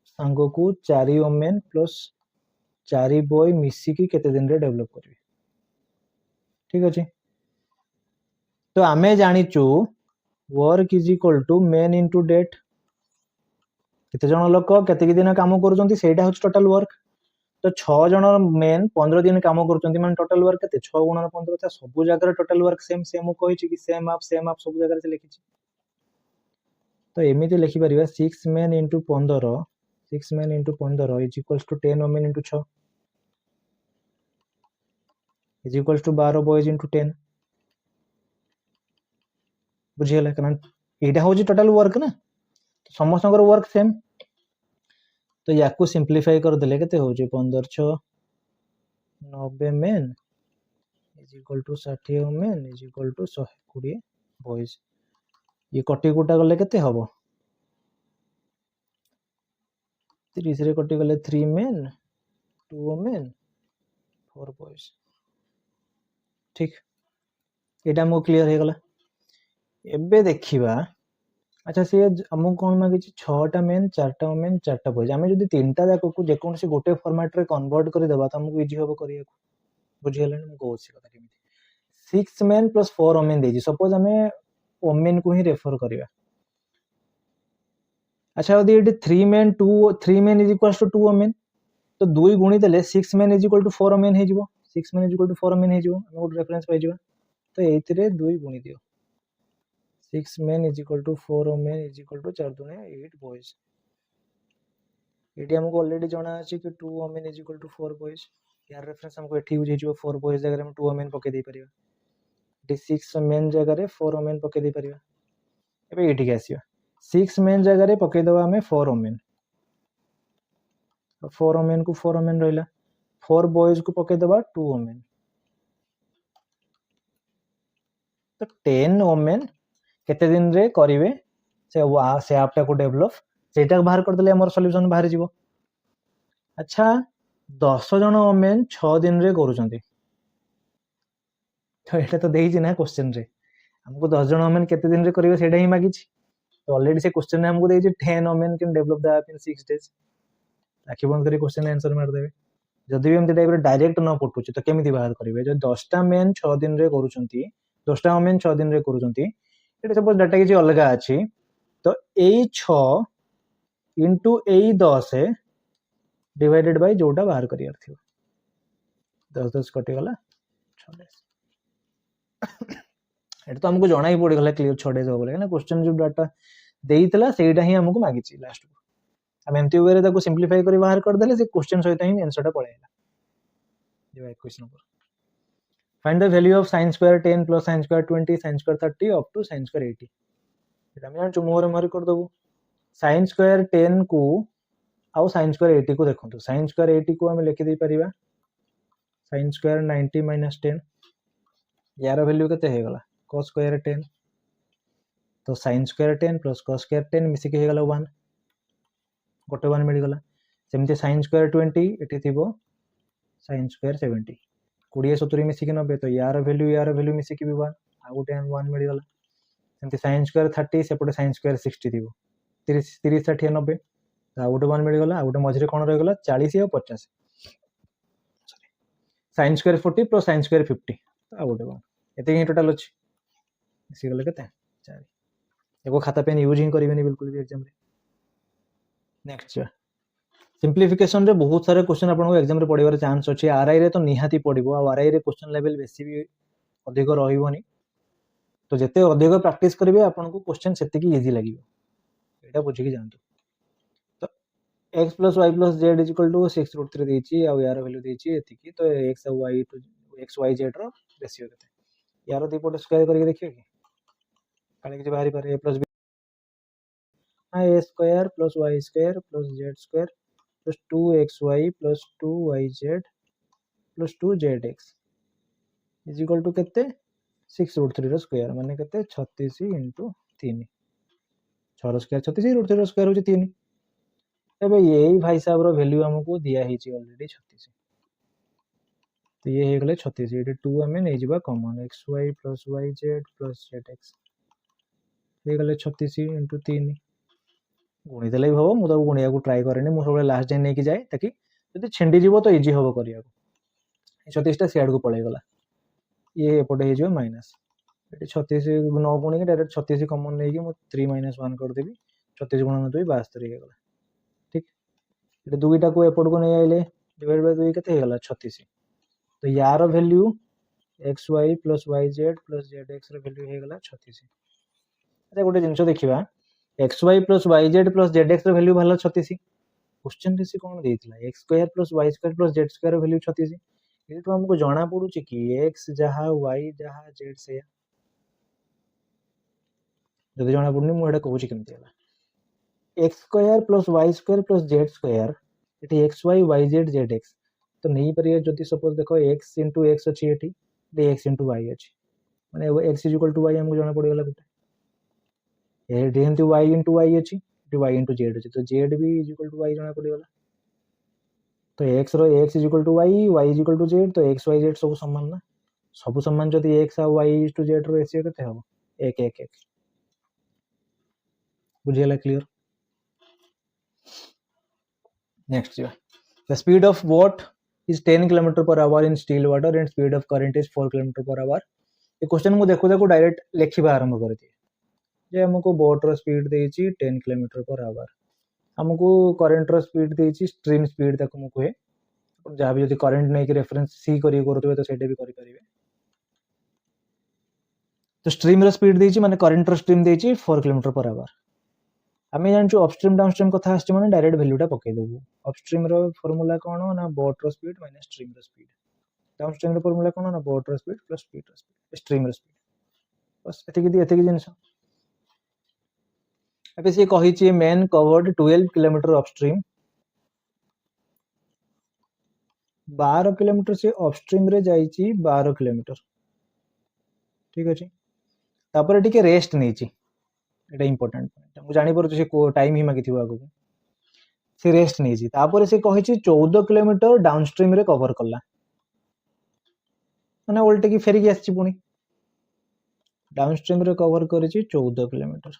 सांग को 4 वोमेन प्लस 4 बॉय मिसिकी केते दिन रे डेवलप करिवे ठीक अछि तो आमे जानिचु work is equal to men into date केते जन लोक केते दिन काम करूचंती सेटा होच टोटल वर्क तो 6 जन मेन 15 दिन काम करूचंती माने टोटल वर्क केते 6 गुणन 15 था सब जगह टोटल वर्क सेम सेम कहिछि कि सेम आप सब जगह से लिखिछि तो एमिति लिखि परिबा 6 men into 15 6 men into 15 is equals to 10 women into 6 is equals to 12 boys into 10 बुझियला कारण एटा होची टोटल वर्क ना तो समस्त वर्क सेम तो याकू सिंप्लीफाई कर देले केते होची 15 6 90 men is equal to 60 women is equal to 120 boys ये कटी कोटा गले केते हबो 30 रे कटी गले 3 मेन 2 वोमेन 4 बॉयज ठीक एटा मो क्लियर हे गला एबे देखिबा अच्छा सी हमको कौन मांगी 6टा मेन 4टा वोमेन 4टा बॉयज आमे जदी तीनटा जाको को जेकोन से गोटे फॉर्मेट रे कन्वर्ट करि देबा त हमको इजी होबो करिया बुझी हलन हम कहू छी कथा केमिति 6 मेन प्लस 4 वोमेन देजी सपोज हमें वोमेन को ही रेफर करिया अच्छा यदि एटी 3 men is equals to 2 women तो 2 गुणी देले 6 men is equal to 4 women हे जिवो 6 men is equal to 4 women हे जिवो हम गोटे रेफरेंस पाइ जिवो तो एथिरे 2 गुणी दियो 6 men is equal to 4 women is equal to 4 दुने 8 boys एटी हमको ऑलरेडी जाना अछि कि 2 women is equal to 4 boys यार रेफरेंस हमको एठी यूज हिजो 4 boys जगह हम 2 women पके दे परिबा एटी 6 men जगह रे 4 women पके दे परिबा एबे एठी के आसीबा 6 men जगह रे पके दवा हमें 4 women 4 women को 4 women रहला 4 boys को पके दवा 2 women तो 10 women केते दिन रे करिवे से आपटा को डेवलप सेटा बाहर कर देले हमर सॉल्यूशन बाहर जीवो अच्छा 10 जन वोमेन 6 दिन रे करूचंती तो एटा तो देई ना क्वेश्चन रे हमको 10 जन वोमेन केते दिन रे करिवे सेटा ही मागी छी तो ऑलरेडी से क्वेश्चन ने हमको देई छी 10 women can develop the app in 6 days आखि बंद करी क्वेश्चन आंसर मार देबे जदि भी हम टाइप रे डायरेक्ट न पटुची तो केमिति बाहर करिवे जो 10 टा मेन 6 दिन रे करूचंती 10 टा वोमेन 6 दिन रे करूचंती एटा सपोज डाटा किछि अलगा अछि तो एई 6 इंटू एई 10 डिवाइडेड बाय जोटा बाहर करियार थियो 10 10 कटि गला 6 डेज एटा तो हमको जणा ही पड़ी गला क्लियर 6 डेज हो बोले ना क्वेश्चन जो डाटा देइतला सेटा ही हमको मागी छी लास्ट को हम एमटी वे रे ताको सिंपलीफाई करी बाहर कर देले से क्वेश्चन सहित ही आंसर टा पळेला जे question number find the value of sin square 10 plus sin square 20 sin square 30 up to sin square 80 एटा हम जान मोरे मोरे कर दबो sin स्क्वायर 10 को आउ sin स्क्वायर 80 को देखंतु sin स्क्वायर 80 को हम लिखि दे परिबा sin स्क्वायर 90 माइनस 10 यार वैल्यू केते हे गला cos स्क्वायर 10 तो sin square 10 plus cos square 10 मिसी के हे गला 1 गोटे 1 मिल गला सेमते sin स्क्वायर 20 एठी थिबो sin स्क्वायर 70 20 70 मिसी के 90 तो यार वैल्यू मिसी के भी 1 आ गोटे 1 मिल गला सेमते sin स्क्वायर 30 सेपटे sin स्क्वायर 60 थिबो 30 30 60 90 तो गोटे 1 मिल गला आ गोटे मझरे कोन रह गला 40 और 50 sorry sin square 40 plus sin square 50 तो गोटे 1 एते ही टोटल अछि मिसी गले केते 4 एगो खाता पेन यूज ही करिवेनी बिल्कुल भी एग्जाम रे नेक्स्ट सिंप्लीफिकेशन रे बहुत सारे क्वेश्चन आपन को एग्जाम रे पड़िबार चांस अछि आरआई रे तो निहाती पड़िबो आ आरआई रे क्वेश्चन लेवल बेसी भी अधिक रहिबोनी तो जते अधिक प्रैक्टिस करिवे आपन को क्वेश्चन सेते की इजी लागिवो एटा बुझी के जानतु तो x + y + z = 6√3 देछि आ यार वैल्यू देछि एति की तो x और y to x y z रो रेशियो केते यार दी पोट स्क्वायर करके देखियो की काले के बाहरी पर a + b a square + y square + z square + 2xy + 2yz plus 2 zx is equal to केते 6√3 रो स्क्वायर माने केते 36 इंटू 3 6 रो स्क्वायर 36 √3 रो स्क्वायर होची 3 एबे यही भाई साहब रो वैल्यू हमको दिया हिची ऑलरेडी 36 तो ये हे गले 36 ये 2 हमें नहीं जीवा common xy plus yz plus zx हे गले 36 इंटू 3 गुणी देले भी हो मु तो गुणिया को ट्राई करेनी मु सब लास्ट जाय नहीं कि जाए ताकि यदि छिंडी जीवो तो इजी होबो करिया को 36 टा साइड को पळे गला ये एपटे हे जो माइनस ये 36 9 गुणी के डायरेक्ट 36 कॉमन नहीं कि मु 3 - 1 कर देबी 36 गुणन 2 72 हे गला ठीक ये दुईटा को एपट को नहीं आइले डिवाइड बाय 2 केते हे गला 36 तो यार value xy plus yz plus zx रो वैल्यू हे गला 36 अच्छा गोटे जिंस देखिबा xy plus yz plus zx रो वैल्यू भाला 36 क्वेश्चन रे से कोन देइतला x square plus y square plus z square रो वैल्यू 36 एटू हमको जाना पड़ू छि कि x जहा y जहा z से जदि जाना पड़नी मु एटा कहू छि केमति हला x square plus y square plus z square eighty xy yz zx तो नहीं परिया जदि सपोज देखो x * x अछि एटी x * y अछि माने x = y हमको जाना पड़ी गला गुटे ए जेंति y * y अछि एटी y * z अछि तो z भी = y जाना पड़ी गला तो x रो x = y y = z तो x y z सब समान ना सब समान जदि x आ y * z रो रेशियो केते हो 1 1 1 बुझियला clear next the speed of boat is 10 km per hour in still water and speed of current is 4 km per hour ये क्वेश्चन मु देखु देखु डायरेक्ट लिखिबा आरंभ करती जे हमको बोट रो स्पीड देछि 10 km per hour हमको करंट रो स्पीड देछि स्ट्रीम स्पीड तक मु कहे जहाँ भी यदि करंट नहीं कि रेफरेंस सी करी करथबे तो सेटे भी करि परिबे तो स्ट्रीम रो स्पीड देछि माने करंट रो स्ट्रीम देछि 4 km per hour आमे जानछु अपस्ट्रीम डाउनस्ट्रीम कथा आछि माने डायरेक्ट वैल्यूटा पके देबो अपस्ट्रीम रो फार्मूला कोन ना बोट रो स्पीड माइनस स्ट्रीम रो स्पीड डाउनस्ट्रीम रो फार्मूला कोन ना बोट रो स्पीड प्लस स्पीड रो स्पीड स्ट्रीम रो स्पीड बस एते की जिंस अबे से कहि छि man covered 12 kilometre upstream 12 kilometre से अपस्ट्रीम रे जाई छि 12 किलोमीटर ठीक अछि तापर टिके रेस्ट नै छि एटा इंपोर्टेंट पॉइंट मु जानि पर से टाइम ही मागी थिबा को से रेस्ट नै छि तापर से कहि छि 14 किलोमीटर डाउनस्ट्रीम रे कवर करला माने उल्टे की फेरी की आछि पुनी डाउनस्ट्रीम रे कवर करि छि 14 किलोमीटर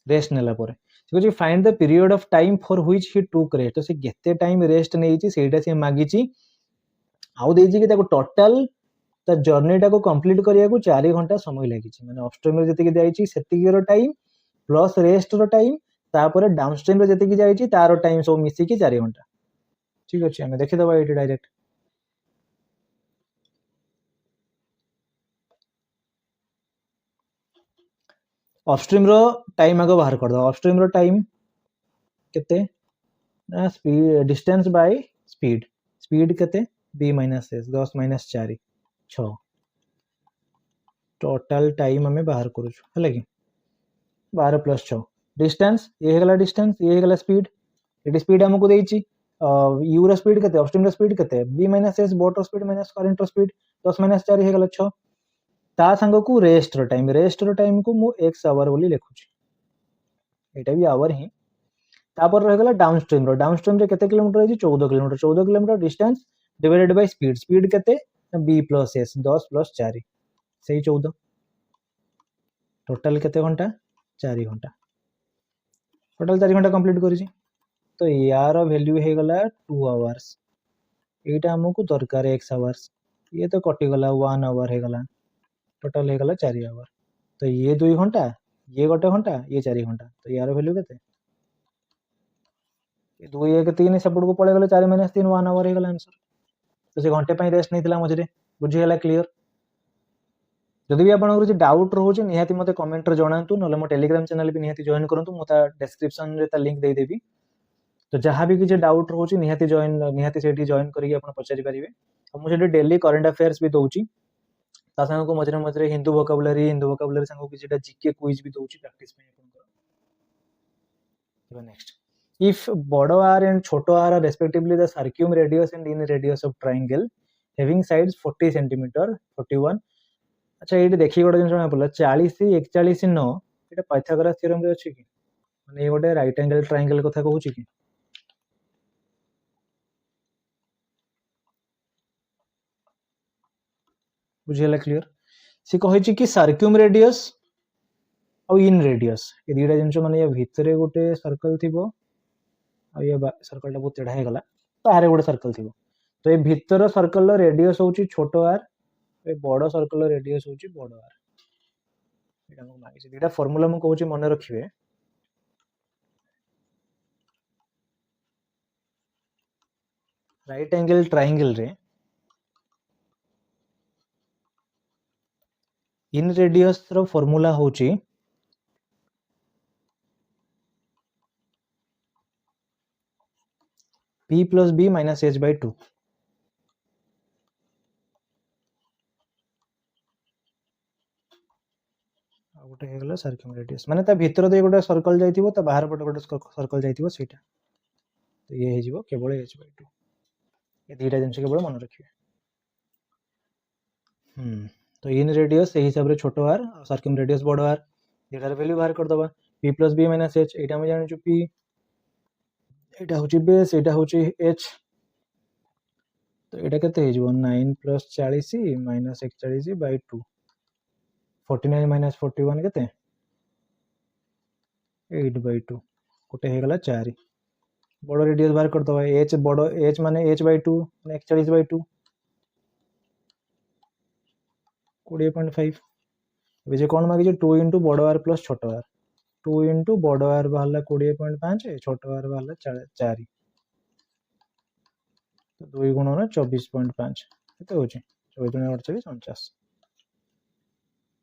रेस्ट नेला परे से कहि find the period of time for which he took rest तो से केते टाइम रेस्ट नै छि सेटा से मागी छि आउ देइ छि कि ताको टोटल त जर्नीटा को कंप्लीट करिया को 4 घंटा समय लागि छि माने अपस्ट्रीम रे जति कि जाई छि सेति रो टाइम प्लस रेस्ट रो टाइम तापर डाउनस्ट्रीम रे जति कि जाई छि तारो टाइम सब मिसी कि 4 घंटा ठीक अछि हमें देखि दबा एटी डायरेक्ट अपस्ट्रीम रो टाइम आगो बाहर कर दो अपस्ट्रीम रो टाइम केते ना speed distance by speed speed केते b - s 10 - 4 6 टोटल टाइम हमें बाहर करू छु हला कि 12 + 6 डिस्टेंस ये हेगला डिस्टेंस ये हेगला स्पीड एटी स्पीड हमको देइ छि u रो स्पीड केते अपस्ट्रीम रो स्पीड केते b - s बोट रो स्पीड माइनस करंट रो स्पीड 10 - 4 हेगला 6 ता संग को रेस्ट रो टाइम को मु x आवर बोली लिखु छि एटा भी आवर ही तापर रहगला डाउनस्ट्रीम रे केते किलोमीटर है 14 kilometre distance divided by speed केते b + s 10 + 4 सही 14 टोटल केते घंटा 4 घंटा टोटल 4 घंटा कंप्लीट करि छि तो यार वैल्यू हे गला 2 आवर्स एटा हमको दरकार x आवर्स ये तो कटि गला 1 आवर हे गला टोटल हे गला 4 आवर तो ये 2 घंटा ये 1 घंटा ये 4 घंटा तो यार वैल्यू केते ये 2 1 3 सेपट को पळे गले 4 - 3 1 आवर हे गला आंसर तो से घंटे पई रेस्ट नै थिला मझरे बुझी गला क्लियर जदि भी आपन कुछ डाउट रहउछि निहाती मते कमेंट रे जणांतु नले मो टेलीग्राम चैनल भी निहाती जॉइन करंतु मो ता डिस्क्रिप्शन रे ता लिंक दे देबी तो जहां भी किछ डाउट रहउछि निहाती सेठी जॉइन करिके आपन पचारि परिबे हम सेठी डेली करंट अफेयर्स भी दउछि ता संग को मझरे मझरे हिंदू वोकैबुलरी संग किछटा जीके क्विज भी दउछि प्रैक्टिस पे आपन नेक्स्ट if बड़ो r and छोटो r are respectively the circum radius and in radius of triangle having sides 40 centimetre 41। अच्छा ये देखिए गोटे जिन पड़ा 40 41 9 ये पाइथागोरस थ्योरम रे अछि कि माने ये गोटे राइट एंगल ट्रायंगल कथा कहूँ कि बुझीगला क्लियर सी कही कि सर्क्यूम रेडियस और इन रेडियस ये दुटा जिन माने भितर गोटे सर्कल थी ये सर्कल बहुत टेढ़ा हो गला बाहर गोटे सर्कल थी तो ये भितर सर्कल रेडियस हूँ छोट आर ये बड़ सर्कल रेडियस हूँ बड़ आर दुटा फर्मुला मुझे कहूँ मन रखिए राइट एंगल ट्रायंगल रे इन रेडियस रो फॉर्मूला होची p plus b minus h by 2 गोटे हेगला सर्कम रेडियस माने ता भीतर दे गोटे सर्कल जाइथिबो ता बाहर पटे गोटे सर्कल जाइथिबो सेटा तो ये हे जीवो केवल h by 2 ये दुटा जिंस केवल मन रखिए तो इन रेडियस से हिसाब रे छोटो आर और सर्कम रेडियस बड़ आर एटार वैल्यू बाहर कर दबा p plus b minus h एटा हम जानि छु p एटा होची बेस एटा होची h तो एटा केते हे जीवो 9 plus 40 minus 41 by 2 49 minus 41 केते 8 by 2 गोटे हे गला 4 बड़ रेडियस बाहर कर दबा h बड़ h माने h by 2 माने 41 by 2 20.5 अब जे कोन मागे 2 into बड़ r plus छोट r 2 into बड़ r बाहरला 20.5 छोट r बाहरला 4 तो 2 गुण 24.5 केते होची 24 48 49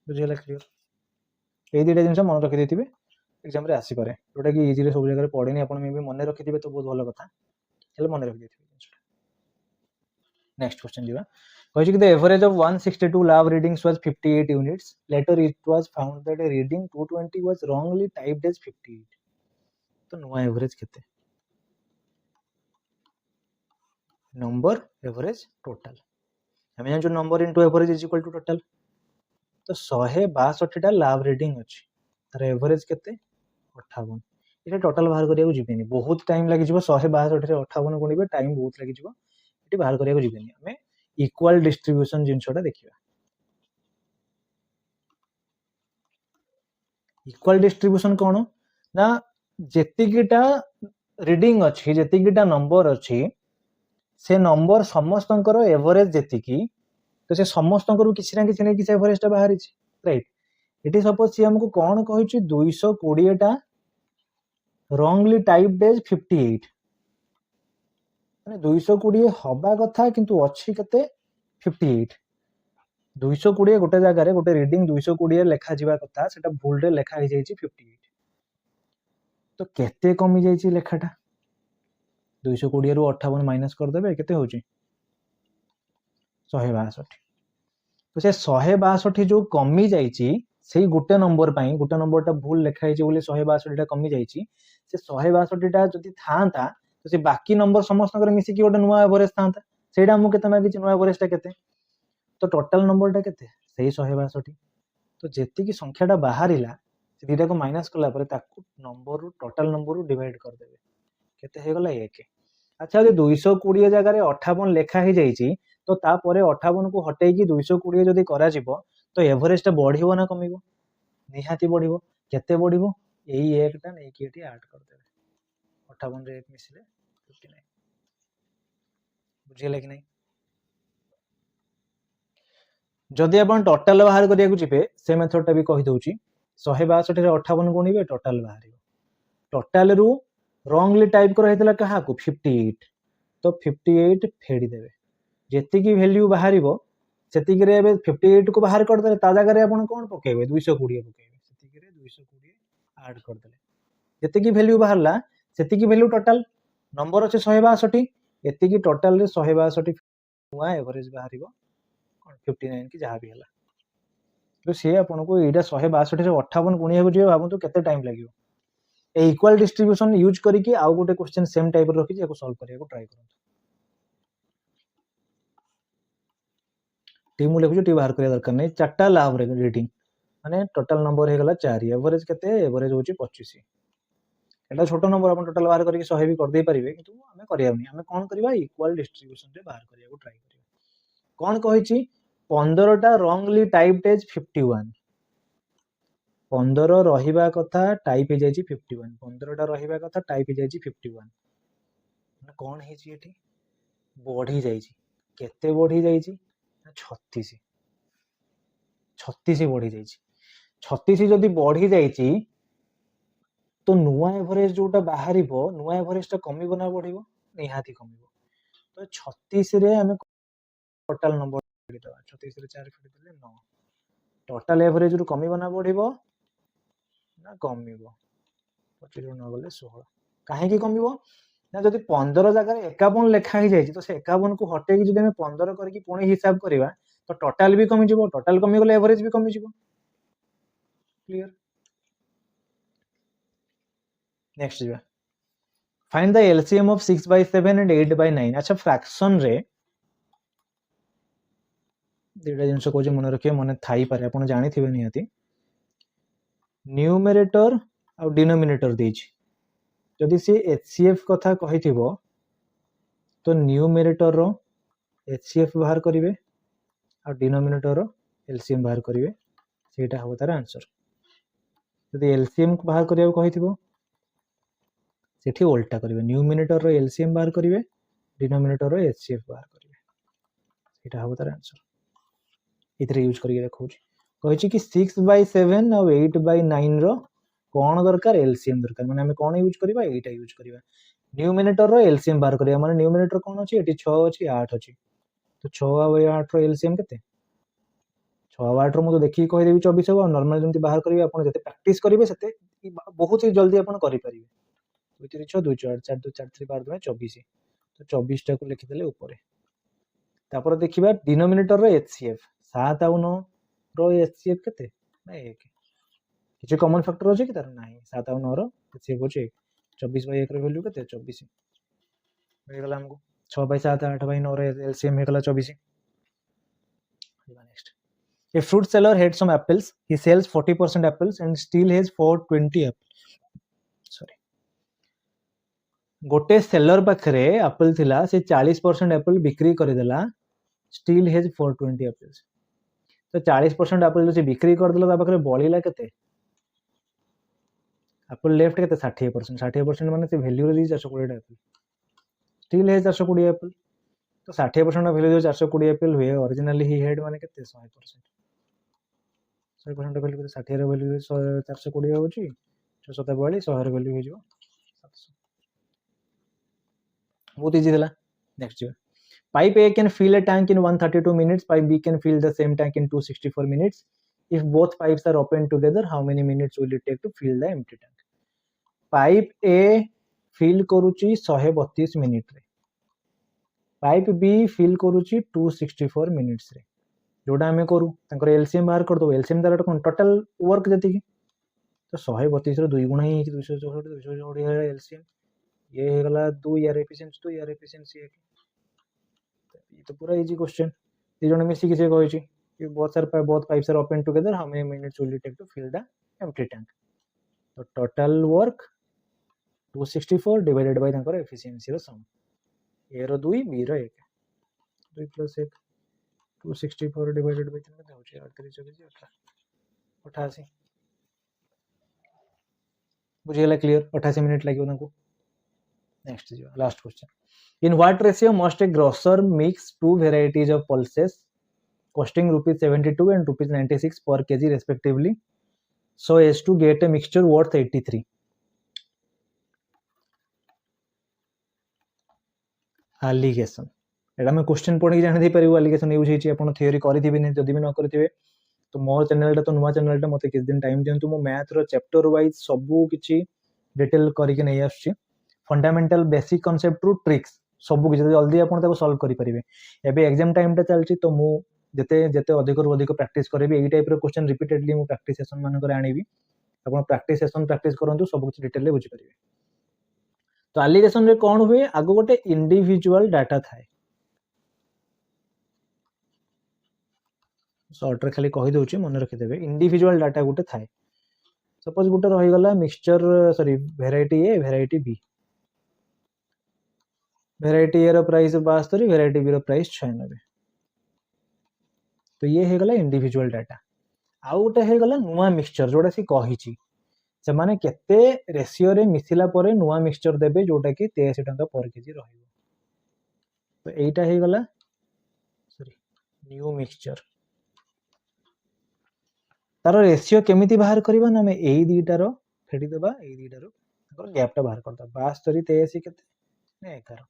बुझिला क्लियर ए दुटा जिनस मन रखि देथिबे एग्जाम रे आसी पारे जोटा कि इजी रे सब जगह पढ़ेनी आपण मे भी मन रखि दिबे तो बहुत भलो कथा हेले मन रखि देथिबे नेक्स्ट क्वेश्चन दिबा कहि कि the average of 162 lab readings was 58 units later it was found that a reading 220 was wrongly typed as 58 तो नुआ एवरेज केते नंबर एवरेज टोटल हम जान जो number into average is equal to total तो 162 टा लैब रीडिंग अछि तार एवरेज केते 58 इटा टोटल बाहर करिया जिबेनी बहुत टाइम लागि जिवो 162 रे 58 गुणिबे टाइम बहुत लागि जिवो इटी बाहर करिया जिबेनी हमें इक्वल डिस्ट्रीब्यूशन जिनसोटा देखिबा इक्वल डिस्ट्रीब्यूशन कोन ना जेतिकिटा रीडिंग अछि जेतिकिटा नंबर अछि से नंबर समस्तंकर एवरेज जेतिकी तो से समस्तंकर किछि ना किछि एवरेज टा बाहर अछि राइट इटी सपोज सी हमको कोन कहिछि 220 टा रॉन्गली टाइप्ड एज 58 माने 220 हबा कथा किंतु अछि कते 58 220 गोटे जगह रे गोटे रीडिंग 220 लेखा जिबा कथा सेटा भूल रे लेखा हे जाइछि 58 तो केते कमी जाइछि लेखाटा 220 रु 58 माइनस कर देबे केते होछि 162 तो से 162 जो कमी जाइछि सेही गोटे नंबरटा भूल लेखा हेछि बोली 162 टा कमी जाइछि से 162 टा जदि थांता तो से बाकी नंबर समस्त मिसी कि गोटे नुआ एवरेज थांता सेटा हमु केते मागिछि नुआ एवरेज टा केते तो टोटल नंबर टा केते सेही 162 तो जेति की संख्याटा बाहरिला से दिटा को माइनस कला परे ताकू नंबर रु टोटल नंबर रु डिवाइड कर देबे केते हे गला 1 अच्छा जे 220 जगह रे 58 लेखा हे जाइछि तो तापरे 58 को हटै कि 220 जदि करा जिवो तो एवरेज टा बढ़िबो ना कमिबो निहाती बढ़िबो केते बढ़िबो एई एकटा नै कि एटी ऐड कर देबे 58 रे 1 मिसिले 59 बुझिले कि नै जदि आपण टोटल बाहर करिया को जिबे से मेथड टा भी कहि दउची 162 रे 58 गुणिबे टोटल बाहरिबो टोटल रु रॉन्गली टाइप कर हेतला कहा को 58 तो 58 फेडी देबे जेति की वैल्यू बाहरिबो सेति की रे 58 को बाहर कर देले ता जगह रे आपण कोन पकेबे 220 पकेबे सेति की रे 220 ऐड कर देले जेति की वैल्यू बाहरला सेति की वैल्यू टोटल नंबर अछि 162 एति की टोटल रे 162 हुआ एवरेज बाहरिबो 59 की जहां भी हला तो से आपण को एटा 162 रे 58 गुणिया को जे भाबु तो केते टाइम लागियो ए इक्वल डिस्ट्रीब्यूशन यूज करी कि आउ गोटे क्वेश्चन सेम टाइप रो रखि जे को सॉल्व करिया को ट्राई करू टी मु लिखुछु टी बाहर करिया दरकार नै चारटा लाभ रेटिंग माने टोटल नंबर हे गला 4 एवरेज केते एवरेज होची 25 एटा छोट नंबर अपन टोटल बाहर करके 100 भी कर दे परिबे किंतु हमें करियाउनी हमें कोन करबा इक्वल डिस्ट्रीब्यूशन रे बाहर करिया को ट्राई करिया कोन कहिची 15 टा रॉन्गली टाइप्ड एज 51 15 रहिबा कथा टाइप हे जायची 51 15 टा रहिबा कथा टाइप हे जायची 51 माने कोन हेची एठी बढ़ी जायची केते बढ़ी जायची 36 36 बढ़ी जायची 36 जदी बढ़ी जायची तो नुआ एवरेज जोटा बाहर नुआ एवरेज टा कमी बना बढ़िबो निहाती कमिबो तो 36 रे हमें टोटल नंबर देबा 36 रे 4 फिट देले 9 टोटल एवरेज रु कमी बना बढ़िबो ना कमिबो 25 रु 9 गले 16 काहे की कमिबो ना जदी 15 जगह 51 लेखा ही जायची तो से 51 को हटे की जदी हमें 15 करके पुणी हिसाब करबा तो टोटल भी कमी जिवो टोटल कमी गले एवरेज भी कमी जिवो क्लियर नेक्स्ट जी find the LCM of 6/7 and 8/9 अच्छा फ्रैक्शन रे डेटा जिनस को मन रखिए मन थाई पारे आपण जानि थिबे नियति न्यूमरेटर आ डिनोमिनेटर देछि जदि से एचसीएफ कथा कहिथिबो तो न्यूमरेटर रो एचसीएफ बाहर करिवे आ डिनोमिनेटर रो एलसीएम बाहर करिवे सेटा हो तार आंसर जदि एलसीएम बाहर करिया कहिथिबो सेठी उल्टा करिवे न्यूमरेटर रो एलसीएम बाहर करिवे डिनोमिनेटर रो एचसीएफ बाहर करिवे सेटा हो तार आंसर इतरे यूज करिके देखौछि कहिछि कि 6/7 और 8/9 रो कोन दरकार एलसीएम दरकार माने हमें कोन यूज करबा एटा यूज करबा न्यूमरेटर रो एलसीएम बाहर करबा माने न्यूमरेटर कोन अछि एटी 6 अछि 8 अछि तो 6 और 8 रो एलसीएम केते 6 और 8 रो मु तो देखि कहि देबी 24 हो नॉर्मल जंती बाहर करबा आपण जते प्रैक्टिस करिवे सेते बहुत ही जल्दी आपण करि परिबे 2 3 6 2 4 4 2 4 3 बाहर दमे 24 तो 24 टा को लिखि देले ऊपर तापर देखिबा डिनोमिनेटर रो एचसीएफ 7 और 9 रो एचसीएफ केते ना 1 किछ कॉमन फैक्टर होचे कि तार नाही 7 और 9 रो एचसीएफ होचे 24/1 रो वैल्यू केते 24 हो गेला हमको 6/7 8/9 रो एलसीएम हो गेला 24 next A fruit seller had some apples. He sells 40% apples and still has 420 apples. Sorry. गोटे सेलर पाखरे एप्पल थिला से 40% एप्पल बिक्री कर देला स्टिल हेज 420 एप्पल्स तो 40% एप्पल जो बिक्री कर देला ता पाखरे बळीला केते एप्पल लेफ्ट केते 60% 60% माने से वैल्यू रे 420 एप्पल स्टिल हेज 420 एप्पल तो 60% वैल्यू 420 एप्पल हुए ओरिजिनली ही हेड माने केते 100% 100% वैल्यू केते 60 रे वैल्यू 420 होची 642 100 रे वैल्यू हो जिवो 700 बहुत इजी दिला नेक्स्ट जो pipe A can fill a tank in 132 minutes pipe B can fill the same tank in 264 minutes if both pipes are open together how many minutes will it take to fill the empty tank pipe A fill करूची 132 minute रे pipe B fill करूची 264 minutes रे जोडा हमें करू तांकर LCM बाहर कर दो एलसीएम दारा कोन टोटल वर्क जति की तो 132 रे 2 गुणा ही 264 264 एलसीएम ये हे गला 2 यार एफिशिएंसी है ये तो पूरा इजी क्वेश्चन ये जने मिसी किसे कहै छी कि both pipes are open together how many minutes will it take to fill the empty tank तो total work 264 divided by तांकर efficiency row some A row 2 B row 1 2 + 1 264 divided by 3 होची 88 बुझियला क्लियर 88 मिनट लागियो तांको next जो last question in what ratio must A grocer mix to varieties of pulses costing ₹72 and ₹96 per kg respectively so as to get a mixture worth 83 allegation एटा मैं question पढि जानि दे परिबो allegation use हेची आपण theory करिथिबे नै जदि भी न करिथिबे तो मोर चैनल तो नुवा चैनल मते किछ दिन टाइम दियंतु मो मैथ रो चैप्टर वाइज सबु किछि डिटेल करिके नै आछी फंडामेंटल बेसिक कांसेप्ट रु ट्रिक्स सबु किछि जल्दी आपण ताको सॉल्व करि परिबे एबे एग्जाम टाइम ता चलची तो मु जते जते अधिक रु अधिक प्रैक्टिस करबे एई टाइप रो क्वेश्चन रिपीटेडली मु प्रैक्टिस सेशन मान करे आनिबी आपण प्रैक्टिस सेशन प्रैक्टिस करंतु सब किछि डिटेल ले बुझि परिबे तो एलिगेशन रे कोन हुए आगो गोटे इंडिविजुअल डाटा थाए सर्ट रे खाली कहि दउची मन रखि देबे इंडिविजुअल डाटा गुटे थाए सपोज गुटे रहि गला mixture sorry variety A variety B variety A रो प्राइस 72 वेराइटी बी रो प्राइस 96 तो ये हे गला इंडिविजुअल डाटा आउ गोटे हे गला नुवा मिक्सचर जोटा सी कहिची से माने केते रेशियो रे मिथिला परे नुवा मिक्सचर देबे जोटा कि 83 टंका पर केजी रहइबो तो एटा हे गला सॉरी न्यू मिक्सचर तार रेशियो केमिति बाहर करबा ना में एई दीटा रो फेडी देबा एई दीटा रो तार गैप टा बाहर करता 72 83 केते ने 11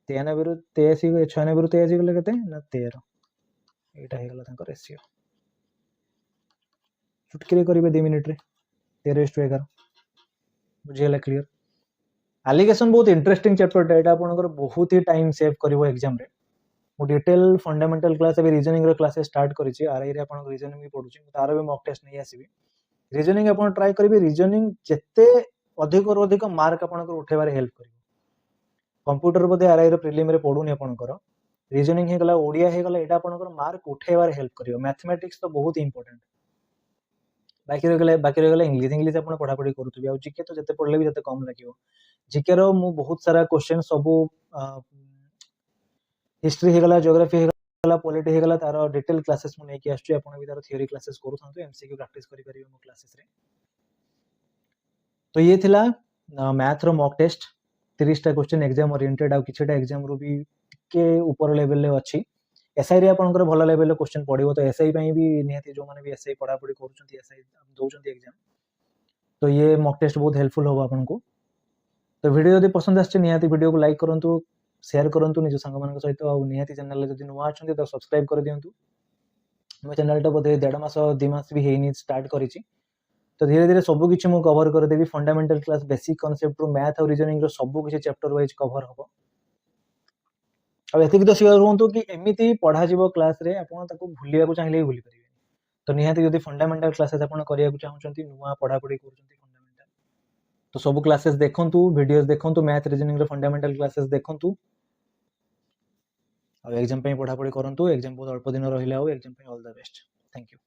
93 रु 83 96 रु 83 गले केते ना 13 एटा हे गला तांको रेशियो चुटकी करेंगे 2 मिनट रे 13:11 बुझीगला क्लियर एलिगेशन बहुत इंटरेस्टिंग चैप्टर एटा आपनकर बहुत ही टाइम सेव करिवो एग्जाम रे मो डिटेल फंडामेंटल क्लास अभी रीजनिंग रो क्लास स्टार्ट करिछि आरआई रे आपन रीजनिंग भी पढुछि तार भी मॉक टेस्ट नै आसीबी रीजनिंग आपन ट्राई करिवे रीजनिंग जत्ते अधिक और अधिक मार्क आपनकर उठेबारे हेल्प करिवो कंप्यूटर बदे आरआई रो प्रीलिम रे पढुनी आपनकर रीजनिंग हे गला ओडिया हे गला एटा आपनकर मार्क उठेबारे हेल्प करिवो मैथमेटिक्स तो बहुत इंपोर्टेंट बाकी रह गला इंग्लिश आपण पढ़ा पढ़ी करूथबे आ जीके तो जते पढ़ले भी जते कम लागिवो जीके रो मु बहुत सारा क्वेश्चन सब हिस्ट्री हे गला ज्योग्राफी हे गला पॉलिटी हे गला तार डिटेल क्लासेस मु नै कि आछुची आपण भी तार थ्योरी क्लासेस करू थांतु एमसीक्यू प्रैक्टिस करि परिबे मो क्लासेस रे तो ये थिला मैथ रो मॉक टेस्ट 30 टा क्वेश्चन एग्जाम ओरिएंटेड आ किछटा एग्जाम रो भी के ऊपर लेवल ले अछि एसआई रे आपनकर भलो लेवल रे क्वेश्चन पडिवो तो एसआई पई भी निहाती जो माने भी एसआई पढ़ा पढ़ी करूछंती एसआई दोउछंती एग्जाम तो ये मॉक टेस्ट बहुत हेल्पफुल होबा आपनको तो वीडियो यदि पसंद आछे निहाती वीडियो को लाइक करंतु शेयर करंतु निज संग मानक सहित आ निहाती चैनल रे जदि नुवा अछंती तो सब्सक्राइब कर दियंतु मो चैनल टा बदे 1.5 मास 2 मास भी हेनी स्टार्ट करिछि तो धीरे धीरे सब किछि मु कवर कर देबी फंडामेंटल क्लास बेसिक कांसेप्ट रो मैथ और रीजनिंग रो सब किछि चैप्टर वाइज कवर होबो अब एतिक तो सियर होंतु कि एमिति पढ़ा जीवो क्लास रे आपण ताको भूलिया को चाहिले भूली परिबे तो निहाती यदि फंडामेंटल क्लासेस आपण करिया को चाहउचंती नुवा पढ़ा पढ़ी करूचंती फंडामेंटल तो सब क्लासेस देखंतु वीडियोस देखंतु मैथ रीजनिंग रो फंडामेंटल क्लासेस देखंतु अब एग्जाम पे पढ़ा पढ़ी करंतु एग्जाम बहुत अल्प दिन रहिला हो एग्जाम पे all the best thank you